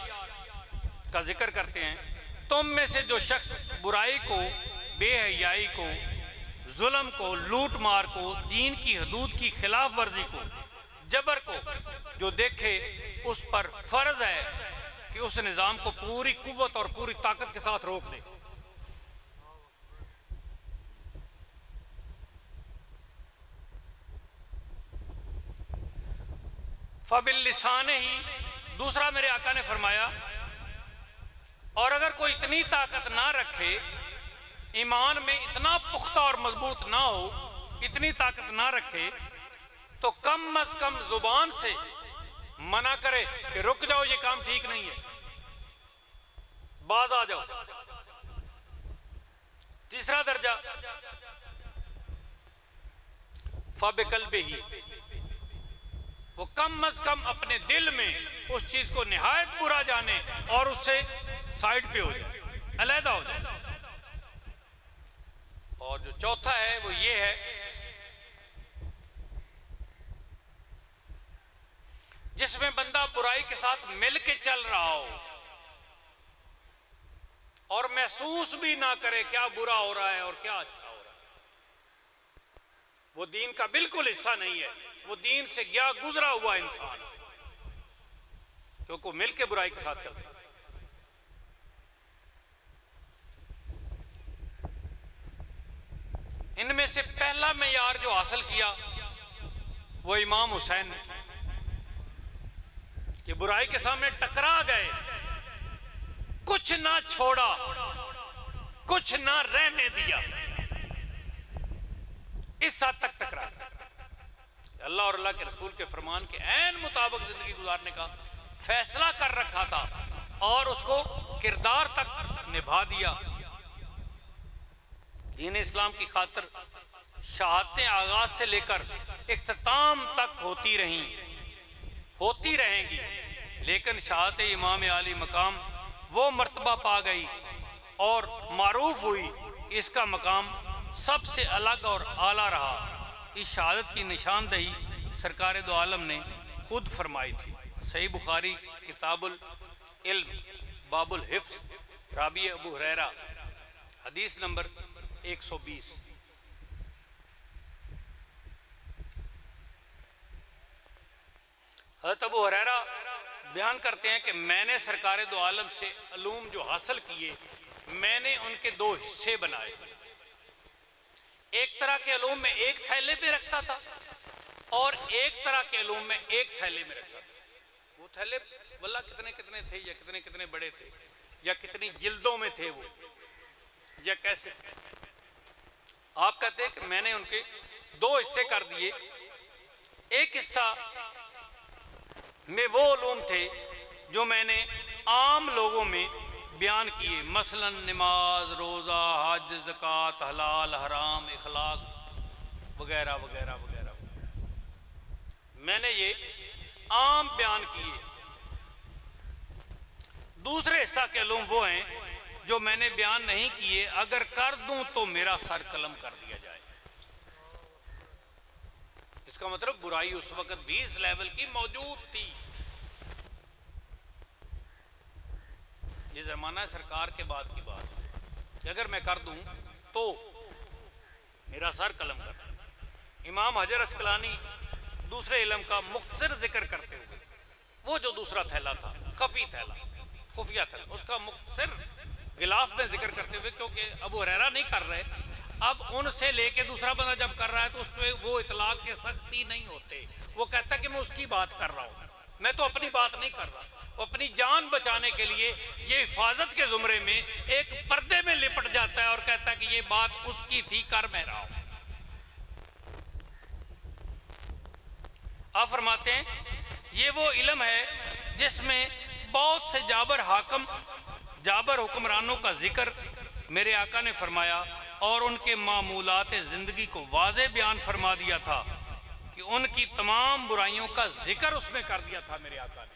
का जिक्र करते हैं, तुम में से जो शख्स बुराई को, बेहयाई को, जुल्म को, लूट मार को, दीन की हदूद की खिलाफ वर्जी को, जबर को जो देखे, उस पर फर्ज है कि उस निज़ाम को पूरी कुव्वत और पूरी ताकत के साथ रोक दे। फ़बिल लिसान ही, दूसरा मेरे आका ने फरमाया, और अगर कोई इतनी ताकत ना रखे, ईमान में इतना पुख्ता और मजबूत ना हो, इतनी ताकत ना रखे, तो कम अज कम जुबान से मना करे कि रुक जाओ, ये काम ठीक नहीं है, बाज आ जाओ। तीसरा दर्जा फ़बिक़ल्बि ही, वो कम अज कम अपने दिल में उस चीज को निहायत बुरा जाने और उससे साइड पे हो जाए, अलहदा हो जाए। और जो चौथा है वो ये है, जिसमें बंदा बुराई के साथ मिल के चल रहा हो और महसूस भी ना करे क्या बुरा हो रहा है और क्या अच्छा हो रहा है, वो दीन का बिल्कुल हिस्सा नहीं है, वो दीन से गया गुजरा हुआ इंसान, क्योंकि मिल के बुराई के साथ चलता है। इनमें से पहला मेयार जो हासिल किया वो इमाम हुसैन ने, कि बुराई के सामने टकरा गए, कुछ ना छोड़ा, कुछ ना रहने दिया, इस हद तक टकरा। अल्लाह और अल्लाह के रसूल के फरमान के ऐन मुताबिक जिंदगी गुजारने का फैसला कर रखा था और उसको किरदार तक निभा दिया। दीन इस्लाम की खातिर शहादतें आगाज से लेकर इख्तिताम तक होती रहीं, होती रहेंगी, लेकिन शहादत इमाम आली मकाम वो मर्तबा पा गई और मारूफ हुई कि इसका मकाम सबसे अलग और आला रहा। इस शहादत की निशानदही सरकार दो आलम ने खुद फरमाई थी। सही बुखारी किताबुल इल्म बाबुल हिफ्स, राबी अबू हुरैरा, हदीस नंबर 120। हज़रत अबू हुरैरा बयान करते हैं कि मैंने सरकार दो आलम से अलूम जो हासिल किए, मैंने उनके दो हिस्से बनाए। एक तरह के अलूम में एक थैले पे रखता था और एक तरह के अलूम में एक थैले में रखता था। वो थैले वल्ला कितने कितने थे, या कितने कितने बड़े थे, या कितनी जिल्दों में थे वो, या कैसे। आप कहते हैं कि मैंने उनके दो हिस्से कर दिए। एक हिस्सा में वो उलूम थे जो मैंने आम लोगों में बयान किए, मसलन नमाज, रोज़ा, हज, ज़कात, हलाल हराम, इखलाक वगैरह वगैरह वगैरह, मैंने ये आम बयान किए। दूसरे हिस्सा के उलूम वो हैं जो मैंने बयान नहीं किए, अगर कर दूं तो मेरा सर कलम कर दिया जाए। इसका मतलब बुराई उस वक्त भी इस लेवल की मौजूद थी। ये जमाना सरकार के बाद की बात है कि अगर मैं कर दूं तो मेरा सर कलम कर दिया। इमाम हजर अस्कलानी दूसरे इल्म का मुख्तसर जिक्र करते हुए, वो जो दूसरा थैला था, खफी थैला, खुफिया थैला, उसका मुख्तसर गिलाफ में जिक्र करते हुए, क्योंकि अबू हुरैरा नहीं कर रहे, अब उनसे लेके दूसरा बंदा जब कर रहा है तो उस पर वो इतलाक के सख्ती नहीं होते। वो कहता है कि मैं उसकी बात कर रहा हूँ, मैं तो अपनी बात नहीं कर रहा। वो अपनी जान बचाने के लिए ये हिफाजत के जुमरे में एक पर्दे में लिपट जाता है और कहता है कि ये बात उसकी थी, कर मैं रहा हूं। आप फरमाते हैं ये वो इल्म है जिसमें बहुत से जाबर हुक्मरानों का जिक्र मेरे आका ने फरमाया और उनके मामूलात ज़िंदगी को वाज़े बयान फरमा दिया था कि उनकी तमाम बुराइयों का जिक्र उसमें कर दिया था मेरे आका ने,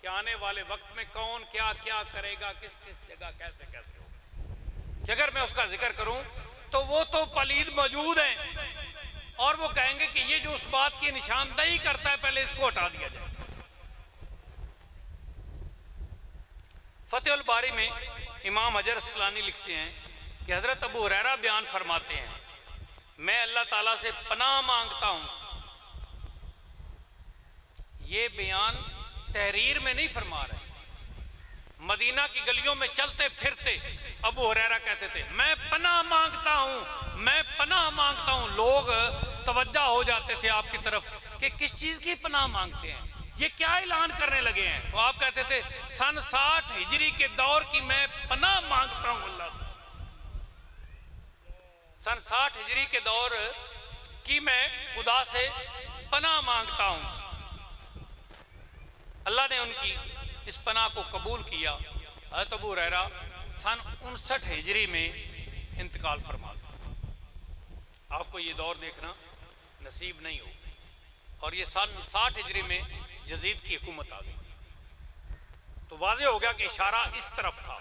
कि आने वाले वक्त में कौन क्या क्या करेगा, किस किस जगह कैसे कैसे होगा। कि अगर मैं उसका जिक्र करूं तो वो तो पलीद मौजूद हैं और वो कहेंगे कि ये जो उस बात की निशानदही करता है, पहले इसको हटा दिया जाए। फतेहुल बारी में इमाम हजर अस्कलानी लिखते हैं कि हज़रत अबू हुरैरा बयान फरमाते हैं, मैं अल्लाह ताला से पनाह मांगता हूँ। ये बयान तहरीर में नहीं फरमा रहे, मदीना की गलियों में चलते फिरते अबू हुरैरा कहते थे मैं पनाह मांगता हूँ, मैं पनाह मांगता हूँ। लोग तवज्जो हो जाते थे आपकी तरफ कि किस चीज़ की पनाह मांगते हैं। ये क्या ऐलान करने लगे हैं? तो आप कहते थे सन 60 हिजरी के दौर की मैं पनाह मांगता हूं अल्लाह से। सन 60 हिजरी के दौर की मैं खुदा से पनाह मांगता हूं। अल्लाह ने उनकी इस पनाह को कबूल किया। हज़रत अबू हुरैरा सन 59 हिजरी में इंतकाल फरमा गए। आपको ये दौर देखना नसीब नहीं हो। और ये सन 60 हिजरी में यजीद की हुकूमत आ गई। तो वाज़े हो गया कि इशारा इस तरफ था।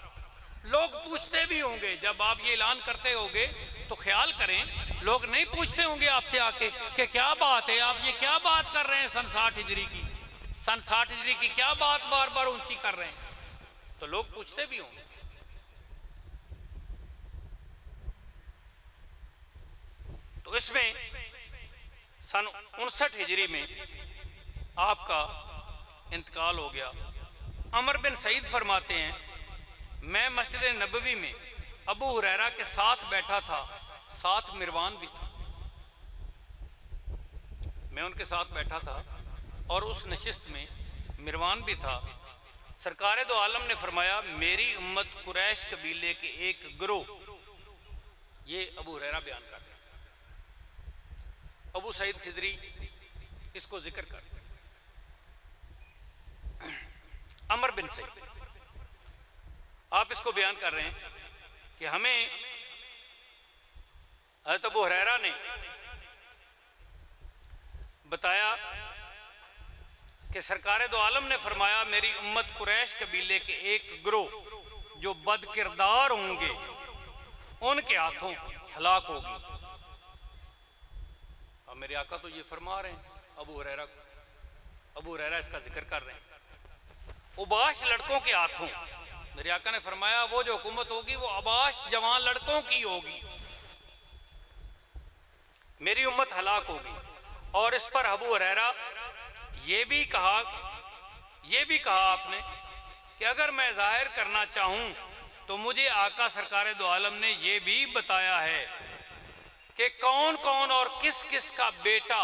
लोग पूछते भी होंगे, जब आप ये ऐलान करते होंगे तो ख्याल करें, लोग नहीं पूछते होंगे आपसे आके कि क्या बात है, आप ये क्या बात कर रहे हैं सन 60 हिजरी की, सन 60 हिजरी की क्या बात बार बार ऊंची कर रहे हैं? तो लोग पूछते भी होंगे। तो इसमें सन 59 हिजरी में आपका इंतकाल हो गया। अमर बिन सईद फरमाते हैं, मैं मस्जिद नबवी में अबू हुरैरा के साथ बैठा था, साथ मिरवान भी था। मैं उनके साथ बैठा था और उस नशिस्त में मिरवान भी था। सरकार दो आलम ने फरमाया, मेरी उम्मत कुरैश कबीले के एक गिरोह, ये अबू हुरैरा बयान कर रहे हैं। अबू सईद खिदरी इसको जिक्र कर, अमर बिन सईद आप इसको बयान कर रहे हैं कि हमें हज़रत अबू हुरैरा ने बताया कि सरकार दो आलम ने फरमाया, मेरी उम्मत कुरैश कबीले के एक गिरोह जो बदकिरदार होंगे उनके हाथों हलाक होगी। अब मेरे आका तो ये फरमा रहे हैं अबू हुरैरा को, अबू हुरैरा इसका जिक्र कर रहे हैं। उबाश लड़कों के हाथों, मेरे आका ने फरमाया वो जो हुकूमत होगी वो अबाश जवान लड़कों की होगी, मेरी उम्मत हलाक होगी। और इस पर अबू हुरैरा ये भी कहा आपने कि अगर मैं जाहिर करना चाहूं तो मुझे आका सरकार दो आलम ने ये भी बताया है कि कौन कौन और किस किस का बेटा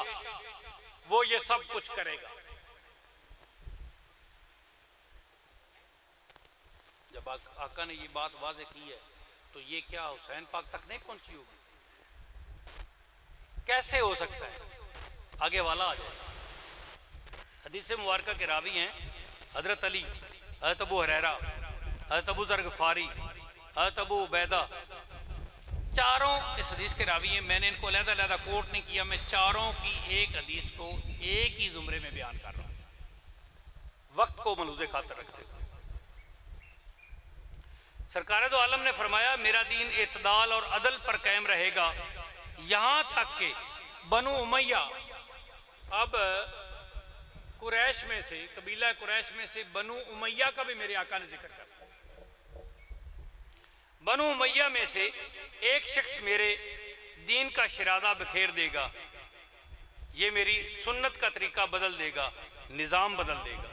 वो ये सब कुछ करेगा। जब आका ने ये बात वाज़े की है तो ये क्या हुसैन पाक तक नहीं पहुंची होगी? कैसे हो सकता है? आगे वाला आ जाए। हदीस मुबारका के रावी हैं हजरत अली, हजरत अबू हुरैरा, हजरत अबू ज़र ग़फ़ारी, हजरत अबू उबैदा, चारों इस हदीस के रावी हैं। मैंने इनको अलग-अलग कोट नहीं किया, मैं चारों की एक हदीस को एक ही जुमरे में बयान कर रहा हूँ, वक्त को मलूज़े खातर रखते हुए। सरकार दो आलम ने फरमाया, मेरा दीन इत्दाल और अदल पर कायम रहेगा, यहाँ तक के बनु उमैया, अब कुरैश में से, कबीला कुरैश में से बनु उमैया का भी मेरे आका ने जिक्र किया। बनु उमैया में से एक शख्स मेरे दीन का शिरादा बिखेर देगा, ये मेरी सुन्नत का तरीका बदल देगा, निज़ाम बदल देगा।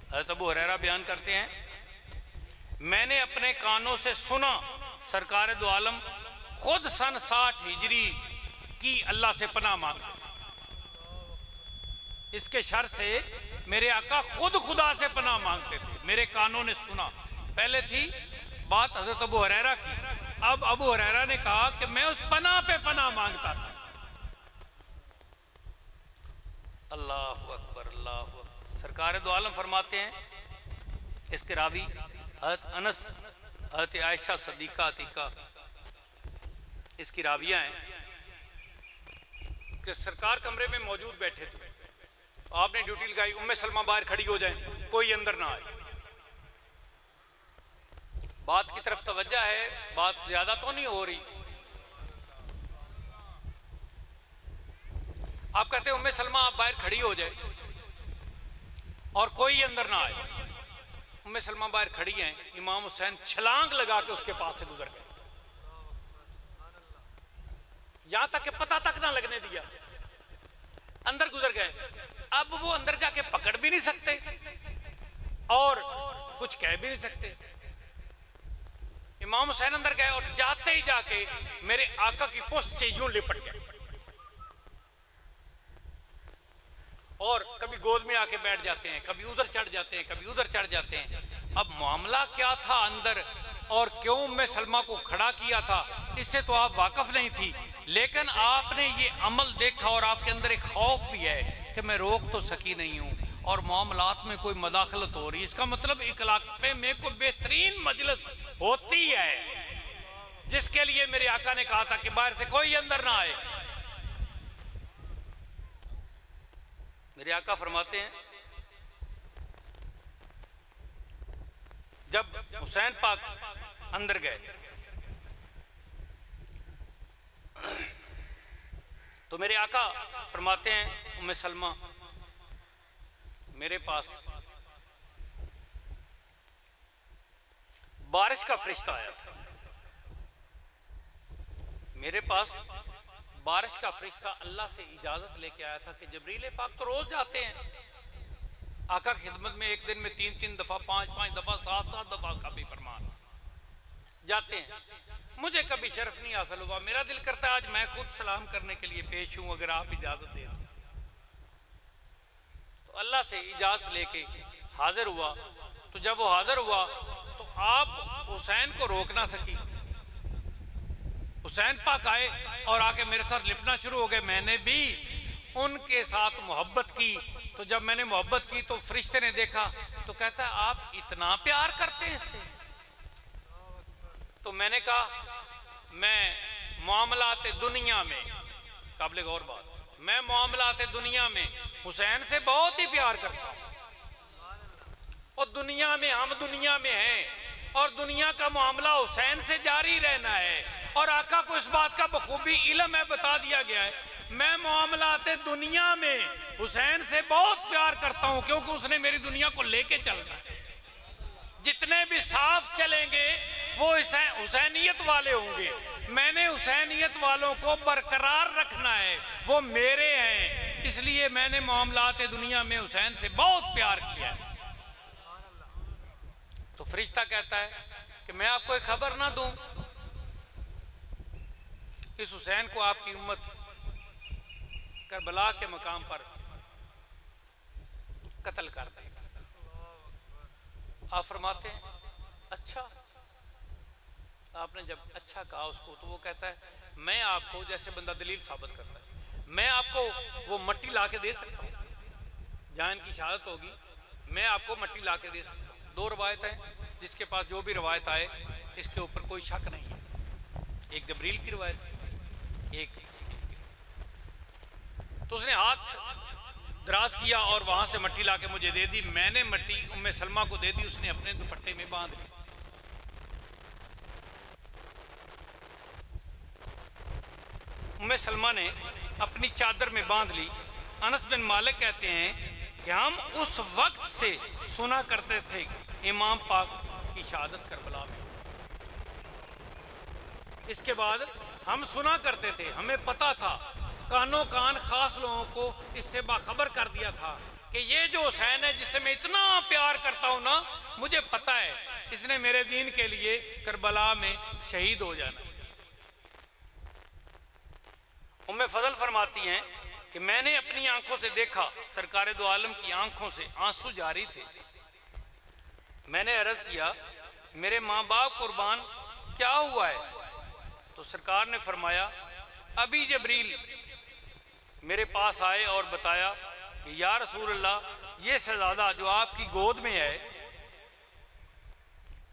हज़रत अबू हुरैरा बयान करते हैं, मैंने अपने कानों से सुना सरकार दो आलम खुद सन 60 हिजरी की अल्लाह से पनाह मांगते, इसके शर से मेरे आका खुद खुदा से पनाह मांगते थे, मेरे कानों ने सुना। पहले थी बात हजरत अबू हुरैरा की, अब अबू हुरैरा ने कहा कि मैं उस पनाह पे पनाह मांगता था। अल्लाहु अकबर, अल्लाहु अकबर। सरकार दो आलम फरमाते हैं, इसके रावी हज़रत अनस, हज़रत आयशा सदीका अतीका इसकी रावियाँ हैं कि सरकार कमरे में मौजूद बैठे थे, आपने ड्यूटी लगाई, उम्मे सलमा बाहर खड़ी हो जाए, कोई अंदर ना आए। बात की तरफ तवज्जो है, बात ज्यादा तो नहीं हो रही। आप कहते हैं उम्मे सलमा आप बाहर खड़ी हो जाए और कोई अंदर ना आए। उम्मे सलमा बाहर खड़ी हैं, इमाम हुसैन छलांग लगा के उसके पास से गुजर गए, यहां तक कि पता तक ना लगने दिया, अंदर गुजर गए। अब वो अंदर जाके पकड़ भी नहीं सकते और कुछ कह भी नहीं सकते। इमाम हुसैन अंदर गए और जाते ही जाके मेरे आका की पोस्ट से यूं लिपट गए और कभी गोद में आके बैठ जाते हैं, कभी उधर चढ़ जाते हैं, कभी उधर चढ़ जाते हैं। अब मामला क्या था अंदर और क्यों उम्मे सलमा को खड़ा किया था, इससे तो आप वाकफ नहीं थी, लेकिन आपने ये अमल देखा और आपके अंदर एक खौफ भी है कि मैं रोक तो सकी नहीं हूँ और मामलात में कोई मदाखलत हो रही। इसका मतलब इकलाक़े में कोई बेहतरीन मजलिस होती है जिसके लिए मेरे आका ने कहा था कि बाहर से कोई अंदर ना आए। मेरे आका फरमाते हैं जब हुसैन पाक अंदर गए तो मेरे आका फरमाते हैं उम्मे सलमा मेरे पास बारिश का फरिश्ता आया था, मेरे पास बारिश का फरिश्ता अल्लाह से इजाजत लेके आया था कि जबरील पाक तो रोज जाते हैं आका की खिदमत में, एक दिन में 3-3 दफा 5-5 दफा 7-7 दफा का भी फरमान जाते हैं, मुझे कभी शर्फ नहीं हासिल हुआ। मेरा दिल करता है आज मैं खुद सलाम करने के लिए पेश हूं, अगर आप इजाजत दें तो। अल्लाह से इजाजत लेके हाजिर हुआ, तो जब वो हाजिर हुआ तो आप हुसैन को रोक ना सकी। हुसैन पाक आए और आके मेरे साथ लिपना शुरू हो गए। मैंने भी उनके साथ मोहब्बत की, तो जब मैंने मोहब्बत की तो फरिश्ते ने देखा तो कहता है आप इतना प्यार करते हैं इससे। तो मैंने कहा मैं मामलात दुनिया में, काबिल गौर बात, मैं मामलात दुनिया में हुसैन से बहुत ही प्यार करता हूँ और दुनिया में हम दुनिया में हैं और दुनिया का मामला हुसैन से जारी रहना है और आका को इस बात का बखूबी इल्म है, बता दिया गया है। मैं मामलात दुनिया में हुसैन से बहुत प्यार करता हूँ क्योंकि उसने मेरी दुनिया को लेके चलना है। जितने भी साफ चलेंगे वो हुसैनियत वाले होंगे, मैंने हुसैनियत वालों को बरकरार रखना है, वो मेरे हैं, इसलिए मैंने मामलात दुनिया में हुसैन से बहुत प्यार किया है। तो फरिश्ता कहता है कि मैं आपको एक खबर ना दूं, इस हुसैन को आपकी उम्मत करबला के मकाम पर कत्ल कर देगा। आप फरमाते हैं अच्छा। आपने जब अच्छा कहा उसको तो वो कहता है मैं आपको, जैसे बंदा दलील साबित करता है, मैं आपको वो मट्टी ला के दे सकता हूँ, जहाँ इनकी शहादत होगी मैं आपको मट्टी ला के दे सकता हूँ। 2 रवायत हैं, जिसके पास जो भी रवायत आए इसके ऊपर कोई शक नहीं है। एक जबरील की रवायत, एक तो उसने हाथ दराज किया और वहां से मट्टी लाके मुझे दे दी। मैंने मट्टी उम्मे सलमा को दे दी, उसने अपने दुपट्टे में बांध ली। उम्मे सलमा ने अपनी चादर में बांध ली। अनस बिन मालिक कहते हैं कि हम उस वक्त से सुना करते थे इमाम पाक की शहादत करबला में। इसके बाद हम सुना करते थे, हमें पता था, कानों कान खास लोगों को इससे बाखबर कर दिया था कि ये जो हुसैन है जिससे मैं इतना प्यार करता हूं ना, मुझे पता है इसने मेरे दीन के लिए करबला में शहीद हो जाना। उम्मे फजल फरमाती हैं कि मैंने अपनी आंखों से देखा, सरकारे दो आलम की आंखों से आंसू जारी थे। मैंने अर्ज किया मेरे माँ बाप कुर्बान क्या हुआ है? तो सरकार ने फरमाया अभी जबरील मेरे पास आए और बताया कि या रसूल अल्लाह, ये शहजादा जो आपकी गोद में है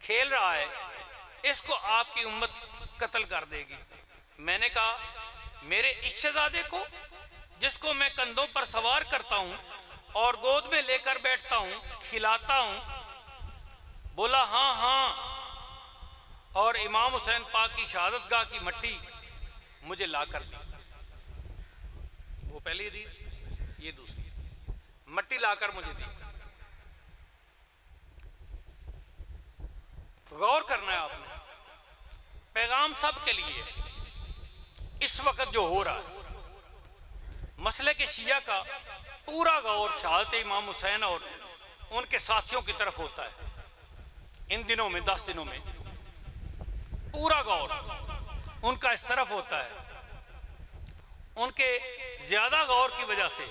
खेल रहा है, इसको आपकी उम्मत कत्ल कर देगी। मैंने कहा मेरे इस शहजादे को जिसको मैं कंधों पर सवार करता हूँ और गोद में लेकर बैठता हूँ, खिलाता हूँ? बोला हाँ हाँ। और इमाम हुसैन पाक की शहादतगाह की मट्टी मुझे ला कर दी। वो पहली हदीस, ये दूसरी, मट्टी लाकर मुझे दी। गौर करना है आपने, पैगाम सब के लिए है। इस वक्त जो हो रहा है मसले के शिया का पूरा गौर शहादत इमाम हुसैन और उनके साथियों की तरफ होता है। इन दिनों में 10 दिनों में पूरा गौर उनका इस तरफ होता है। उनके ज्यादा गौर की वजह से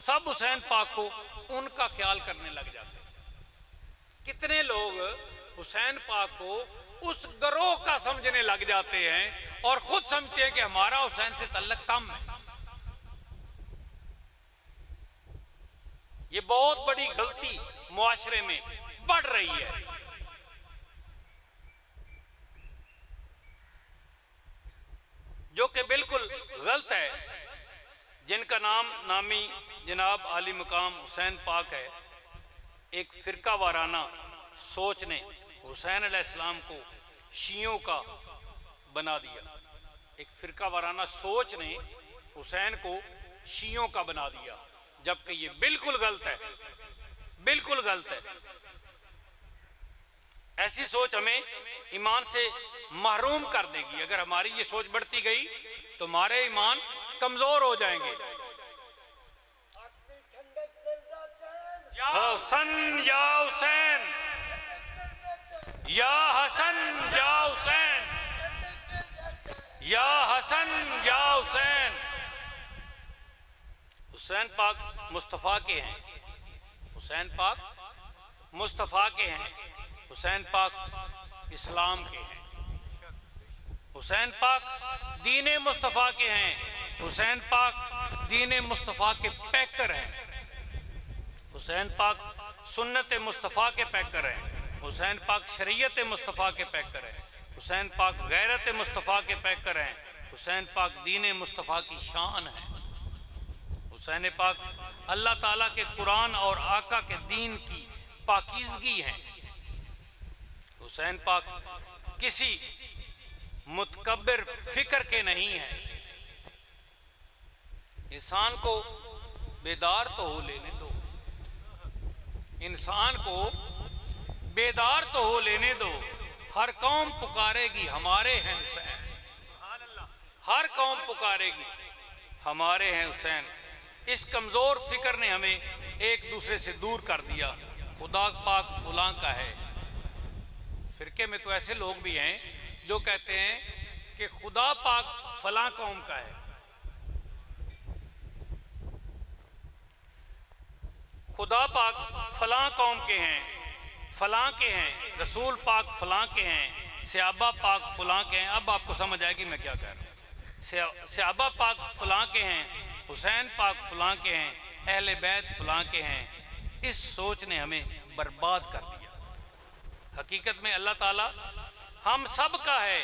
सब हुसैन पाक को उनका ख्याल करने लग जाते हैं। कितने लोग हुसैन पाक को उस गिरोह का समझने लग जाते हैं और खुद समझते हैं कि हमारा हुसैन से तल्लुक कम है। ये बहुत बड़ी गलती मुआशरे में बढ़ रही है। जो कि बिल्कुल गलत है। जिनका नामी जनाब आली मुकाम हुसैन पाक है, एक फिरका वाराना सोच ने हुसैन अलैहिस्सलाम को शियों का बना दिया। एक फिरका वाराना सोच ने हुसैन को शियों का बना दिया, जबकि ये बिल्कुल गलत है, बिल्कुल गलत है। ऐसी सोच हमें ईमान से महरूम कर देगी। अगर हमारी ये सोच बढ़ती गई तो हमारे ईमान कमजोर हो जाएंगे। हसन या हुसैन, या हसन या हुसैन, या हसन या हुसैन। हुसैन पाक मुस्तफ़ा के हैं, हुसैन पाक मुस्तफ़ा के हैं, हुसैन पाक इस्लाम के हैं, हुसैन पाक दीन मुस्तफ़ा के हैं, हुसैन पाक दीन मुस्तफ़ा के पैकर हैं, हुसैन पाक सुन्नत मुस्तफ़ा के पैकर हैं, हुसैन पाक शरीयत मुस्तफ़ा के पैकर हैं, हुसैन पाक गैरत मुस्तफ़ा के पैकर हैं, हुसैन पाक दीन मुस्तफ़ा की शान है। हुसैन पाक अल्लाह ताला के कुरान और आका के दीन की पाकीज़गी है। हुसैन पाक किसी मुतकब्बिर फिक्र के नहीं है। इंसान को बेदार तो हो लेने दो, इंसान को बेदार तो हो लेने दो। हर कौम पुकारेगी हमारे हैं हुसैन, हर कौम पुकारेगी हमारे हैं हुसैन। इस कमज़ोर फिक्र ने हमें एक दूसरे से दूर कर दिया। खुदा पाक फुलां का है। फिरके में तो ऐसे लोग भी हैं जो कहते हैं कि खुदा पाक फलां कौम का है। खुदा पाक फलां कौम के हैं, फलां के हैं, रसूल पाक फलां के हैं, सहाबा पाक फलां के हैं। अब आपको समझ आएगी मैं क्या कह रहा हूँ। सहाबा पाक फलां के हैं, हुसैन पाक फलां के हैं, अहले बैत फलां के हैं। इस सोच ने हमें बर्बाद कर दिया। हकीकत में अल्लाह ताला हम सब का है,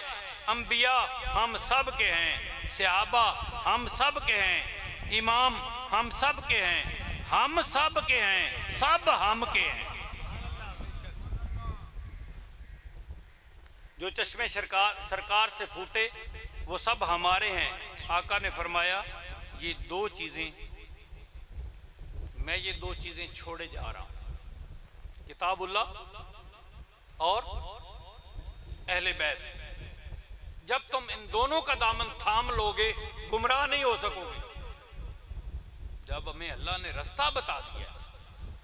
अंबिया हम सब के हैं, सहाबा हम सब के हैं, इमाम हम सब के हैं, हम सब के हैं, सब हम के हैं। जो चश्मे सरकार से फूटे वो सब हमारे हैं। आका ने फरमाया ये दो चीज़ें, मैं ये दो चीज़ें छोड़े जा रहा हूँ, किताबुल्लाह और अहले बैत। जब तुम इन दोनों का दामन थाम लोगे गुमराह नहीं हो सकोगे। जब हमें अल्लाह ने रास्ता बता दिया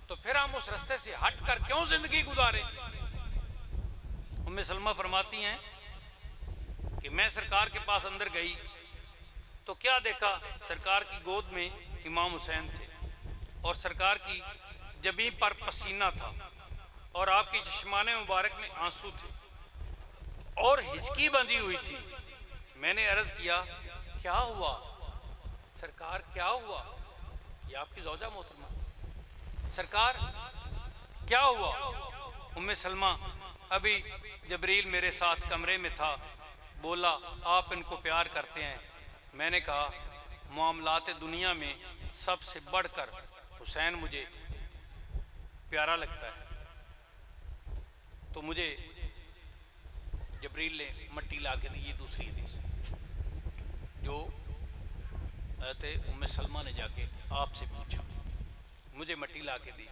तो फिर हम उस रास्ते से हट कर क्यों जिंदगी गुजारें। उम्मे सलमा फरमाती हैं कि मैं सरकार के पास अंदर गई तो क्या देखा, सरकार की गोद में इमाम हुसैन थे और सरकार की जबीं पर पसीना था और आपकी चश्माने मुबारक में आंसू थे और हिचकी बंधी हुई थी। मैंने अर्ज किया क्या हुआ सरकार, क्या हुआ? ये आपकी ज़ौजा मोहतरमा, सरकार क्या हुआ? उम्मे सलमा अभी जबरील मेरे साथ कमरे में था, बोला आप इनको प्यार करते हैं। मैंने कहा मामलात दुनिया में सबसे बढ़कर हुसैन मुझे प्यारा लगता है। तो मुझे जबरील ने मट्टी ला के दी। ये दूसरी हदीस जो उम्मे सलमा ने जाके आपसे पूछा, मुझे मट्टी ला के दी।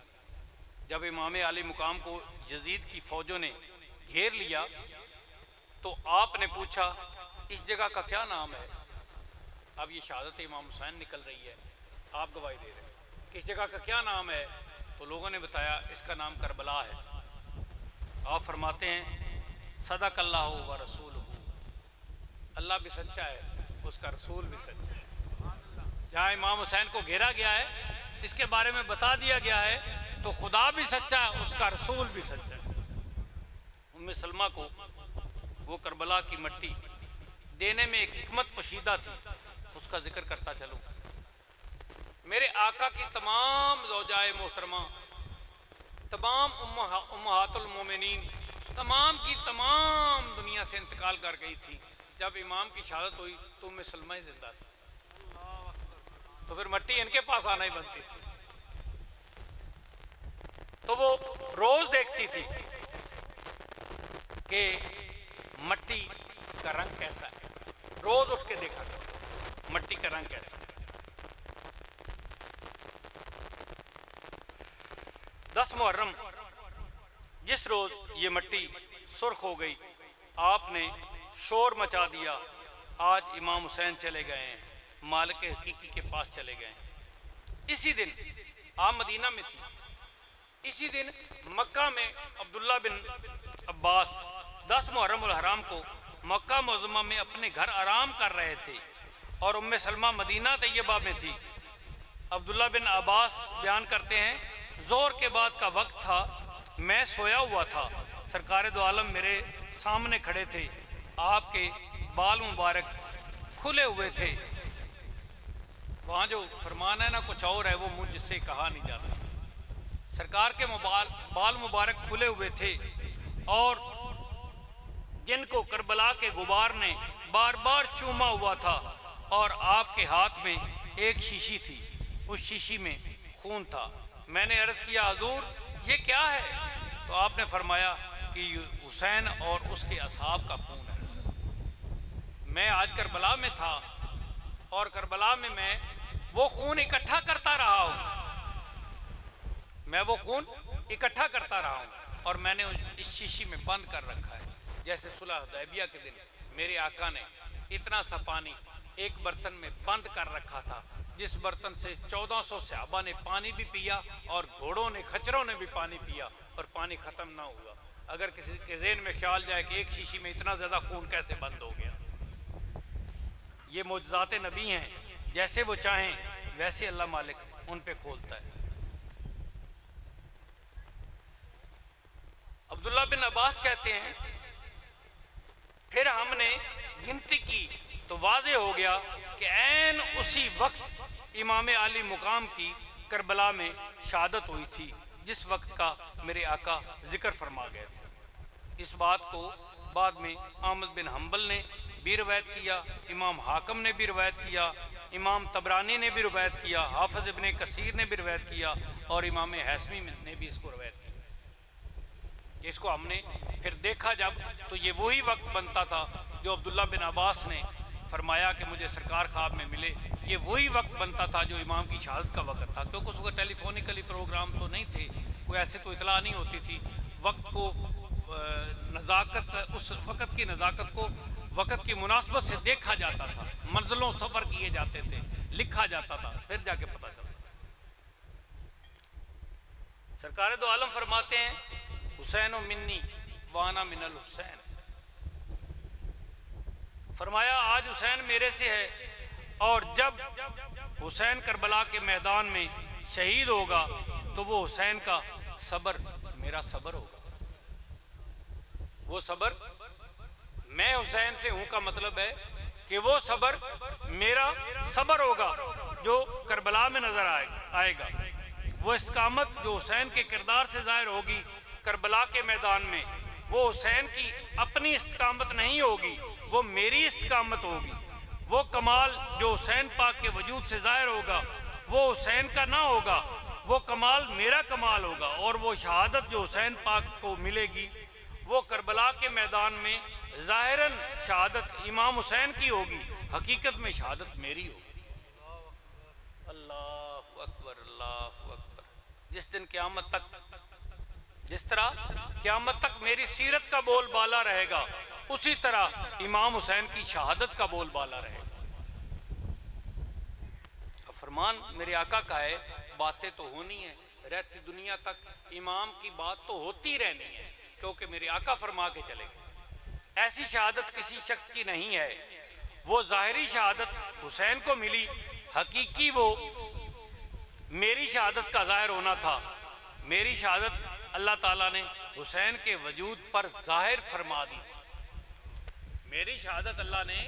जब इमाम आली मुकाम को यजीद की फ़ौजों ने घेर लिया तो आपने पूछा इस जगह का क्या नाम है? अब ये शहादत इमाम हुसैन निकल रही है, आप गवाही दे रहे हैं कि इस जगह का क्या नाम है? तो लोगों ने बताया इसका नाम करबला है। आप फरमाते हैं सदक़ल्लाहु व रसूलुहु, अल्लाह भी सच्चा है, उसका रसूल भी सच्चा है। जहाँ इमाम हुसैन को घेरा गया है इसके बारे में बता दिया गया है, तो खुदा भी सच्चा है, उसका रसूल भी सच्चा है। उम्मे सलमा को वो करबला की मट्टी देने में एक हिकमत पोशीदा थी, उसका जिक्र करता चलूँ। मेरे आका की तमाम ज़ौजाए मोहतरमा, तमाम उम्महातुल मोमिनीन, तमाम की तमाम दुनिया से इंतकाल कर गई थी। जब इमाम की शहादत हुई तो उम्मे सलमा ही जिंदा थी, तो फिर मट्टी इनके पास आना ही बनती थी। तो वो रोज देखती थी कि मट्टी का रंग कैसा है, रोज उठ के देखा था मट्टी का रंग कैसा है। 10 मुहर्रम जिस रोज ये मट्टी सुर्ख हो गई, आपने शोर मचा दिया, आज इमाम हुसैन चले गए हैं, मालिक हकीकी के पास चले गए हैं। इसी दिन आप मदीना में थी, इसी दिन मक्का में अब्दुल्ला बिन अब्बास 10 मुहर्रम उल हराम को मक्का मुअज़्ज़मा में अपने घर आराम कर रहे थे और उम्मे सलमा मदीना तैयबा में थी। अब्दुल्ला बिन अब्बास बयान करते हैं, ज़ोहर के बाद का वक्त था, मैं सोया हुआ था, सरकार दो आलम मेरे सामने खड़े थे, आपके बाल मुबारक खुले हुए थे। वहाँ जो फरमान है ना कुछ और है, वो मुझसे कहा नहीं जाता। सरकार के बाल मुबारक खुले हुए थे और जिनको करबला के गुबार ने बार बार चूमा हुआ था, और आपके हाथ में एक शीशी थी, उस शीशी में खून था। मैंने अर्ज़ किया, हुजूर ये क्या है? तो आपने फरमाया कि हुसैन और उसके असहाब का खून है। मैं आज करबला में था और करबला में मैं वो खून इकट्ठा करता रहा हूँ, मैं वो खून इकट्ठा करता रहा हूँ और मैंने इस शीशी में बंद कर रखा है। जैसे सुलह हुदैबिया के दिन मेरे आका ने इतना सा पानी एक बर्तन में बंद कर रखा था, जिस बर्तन से 1400 सहाबा ने पानी भी पिया और घोड़ों ने, खच्चरों ने भी पानी पिया और पानी ख़त्म ना हुआ। अगर किसी के ज़हन में ख्याल जाए कि एक शीशी में इतना ज़्यादा खून कैसे बंद हो गया। ये मोजज़ात नबी हैं, जैसे वो चाहें वैसे अल्लाह मालिक उन पे खोलता है। अब्दुल्ला बिन अब्बास कहते हैं, फिर हमने गिनती की तो वाज़े हो गया कि ऐन उसी वक्त इमाम आली मुकाम की करबला में शहादत हुई थी, जिस वक्त का मेरे आका जिक्र फरमा गए थे। इस बात को बाद में अहमद बिन हम्बल ने भी रवायत किया, इमाम हाकम ने भी रवायत किया, इमाम तबरानी ने भी रवायत किया, हाफिज़ इब्ने कसीर ने भी रवायत किया और इमाम हैसमी ने भी इसको रवायत किया। इसको हमने फिर देखा जब, तो ये वही वक्त बनता था जो अब्दुल्ला बिन अब्बास ने फरमाया कि मुझे सरकार ख्वाब में मिले। ये वही वक्त बनता था जो इमाम की शहादत का वक्त था, क्योंकि उस वक्त टेलीफोनिकली प्रोग्राम तो नहीं थे, कोई ऐसे तो इतला नहीं होती थी। वक्त को नज़ाकत, उस वक्त की नज़ाकत को वक्त की मुनासबत से देखा जाता था, मंजिलों सफ़र किए जाते थे, लिखा जाता था, फिर जाके पता चलता। सरकार दो आलम फरमाते हैं, हुसैन व मिन्नी वाना मिनल हुसैन। फरमाया आज हुसैन मेरे से है, और जब हुसैन करबला के मैदान में शहीद होगा तो वो हुसैन का सब्र मेरा सब्र होगा। वो सब्र मैं हुसैन से हूं का मतलब है कि वो सब्र मेरा सब्र होगा जो करबला में नजर आएगा। वो इस्कामत जो हुसैन के किरदार से जाहिर होगी करबला के मैदान में, वो हुसैन की अपनी इस्तिकामत नहीं होगी, वो मेरी इस्तिकामत होगी। वो कमाल जो हुसैन पाक के वजूद से जाहिर होगा वो हुसैन का ना होगा, वो कमाल मेरा कमाल होगा। और वो शहादत जो हुसैन पाक को मिलेगी वो करबला के मैदान में ज़ाहिरन शहादत इमाम हुसैन की होगी, हकीकत में शहादत मेरी होगी। अल्लाहु अकबर, अल्लाहु अकबर। जिस दिन क़यामत तक, जिस तरह क़यामत तक मेरी सीरत का बोलबाला रहेगा, उसी तरह इमाम हुसैन की शहादत का बोलबाला रहेगा। फरमान मेरे आका का है, बातें तो होनी है, रहती दुनिया तक इमाम की बात तो होती रहनी है, क्योंकि मेरे आका फरमा के चले गए। ऐसी शहादत किसी शख्स की नहीं है। वो ज़ाहिरी शहादत हुसैन को मिली, हकीकी वो मेरी शहादत का ज़ाहिर होना था। मेरी शहादत अल्लाह ताला ने हुसैन के वजूद पर ज़ाहिर फरमा दी थी। मेरी शहादत अल्लाह ने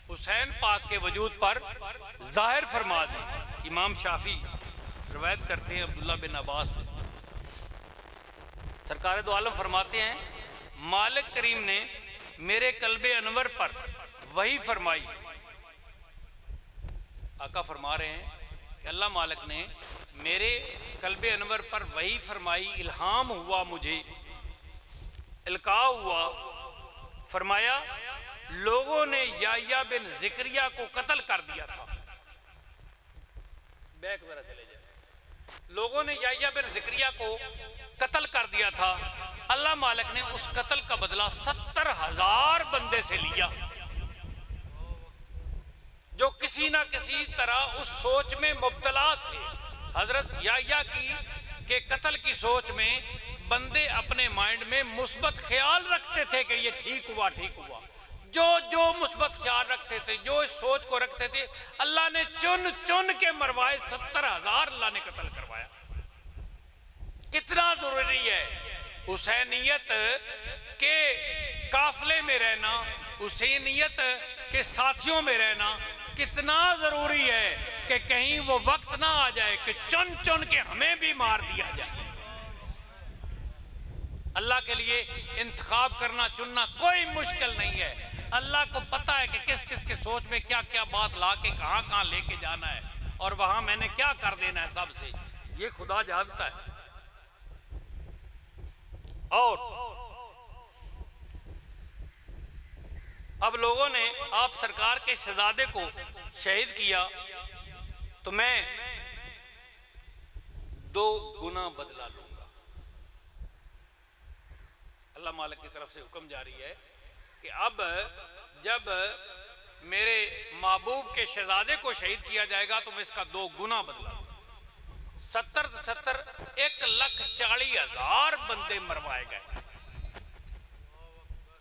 हुसैन पाक के वजूद पर ज़ाहिर फरमा दी थी। इमाम शाफी रवायत करते हैं अब्दुल्ला बिन अब्बास से, सरकार दो आलम फरमाते हैं, मालिक करीम ने मेरे कल्बे अनवर पर वही फरमाई। आका फरमा रहे हैं कि अल्लाह मालिक ने मेरे कल्बे अनवर पर वही फरमाई, इल्हाम हुआ मुझे, इल्का हुआ, फरमाया लोगों ने याह्या बिन ज़िक्रिया को कत्ल कर दिया था। बैक वगैरह चले जाए। लोगों ने याह्या बिन ज़िक्रिया को कत्ल कर दिया था। अल्लाह मालिक ने उस कत्ल का बदला 70,000 बंदे से लिया जो किसी ना किसी तरह उस सोच में मुब्तला थे। हजरत याह्या के कत्ल की सोच में बंदे अपने माइंड में मुस्बत ख्याल रखते थे कि ये ठीक हुआ, ठीक हुआ। जो मुस्बत ख्याल रखते थे, जो इस सोच को रखते थे, अल्लाह ने चुन चुन के मरवाए। 70,000 अल्लाह ने कत्ल करवाया। कितना जरूरी है हुसैनियत के काफले में रहना, हुसैनियत के साथियों में रहना। कितना जरूरी है कि कहीं वो वक्त ना आ जाए कि चुन चुन के हमें भी मार दिया जाए। अल्लाह के लिए इंतखाब करना, चुनना कोई मुश्किल नहीं है। अल्लाह को पता है कि किस किस के सोच में क्या क्या बात ला के कहां कहां लेके जाना है और वहां मैंने क्या कर देना है सबसे, ये खुदा जानता है। और अब लोगों ने आप सरकार के शहजादे को शहीद किया तो मैं 2 गुना बदला लूंगा। अल्लाह मालिक की तरफ से हुक्म जारी है कि अब जब मेरे महबूब के शहजादे को शहीद किया जाएगा तो मैं इसका 2 गुना बदला लूंगा। 70 1,40,000 बंदे मरवाए गए,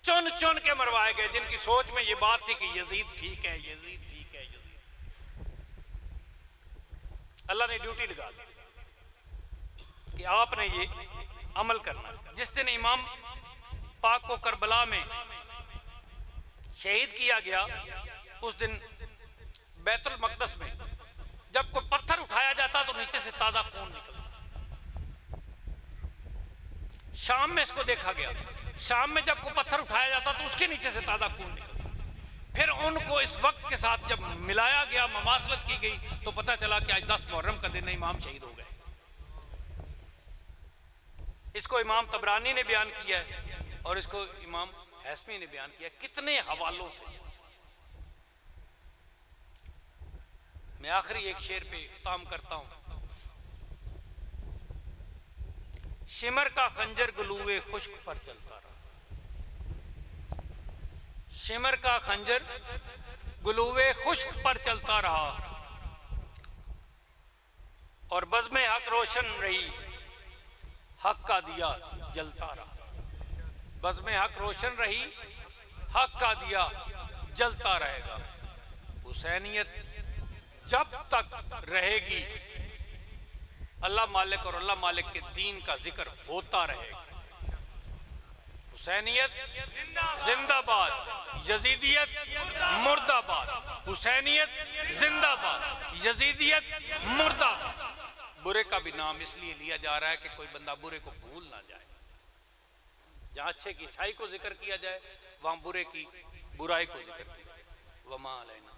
चुन चुन के मरवाए गए, जिनकी सोच में ये बात थी कि यजीद ठीक है, यजीद ठीक है, यजीद। अल्लाह ने ड्यूटी लगा दी कि आपने ये अमल करना है। जिस दिन इमाम पाक को करबला में शहीद किया गया, उस दिन बैतुल मक़दस में जब कोई पत्थर उठाया जाता तो नीचे से ताज़ा खून निकलता। शाम में इसको देखा गया, शाम में जब कोई पत्थर उठाया जाता तो उसके नीचे से ताज़ा खून निकलता। फिर उनको इस वक्त के साथ जब मिलाया गया, ममासलत की गई, तो पता चला कि आज 10 मुहर्रम का दिन इमाम शहीद हो गए। इसको इमाम तबरानी ने बयान किया है और इसको इमाम हैसमी ने बयान किया। कितने हवालों से। मैं आखिरी एक शेर पे इख्तिताम करता हूं। शिमर का खंजर गुलूए खुश्क पर चलता रहा, शिमर का खंजर गुलूए खुश्क पर चलता रहा और बज़्म हक रोशन रही, हक का दिया जलता रहा। बज़्म हक रोशन रही, हक का दिया जलता रहेगा। हुसैनियत जब तक रहेगी अल्लाह मालिक और अल्लाह मालिक के दीन का जिक्र होता रहेगा। हुसैनियत जिंदाबाद, यजीदियत मुर्दाबाद। हुसैनियत जिंदाबाद, यजीदियत मुर्दाबाद। बुरे का भी नाम इसलिए लिया जा रहा है कि कोई बंदा बुरे को भूल ना जाए। जहां अच्छे की अच्छाई को जिक्र किया जाए, वहां बुरे की बुराई को जिक्र किया। वमा अलैना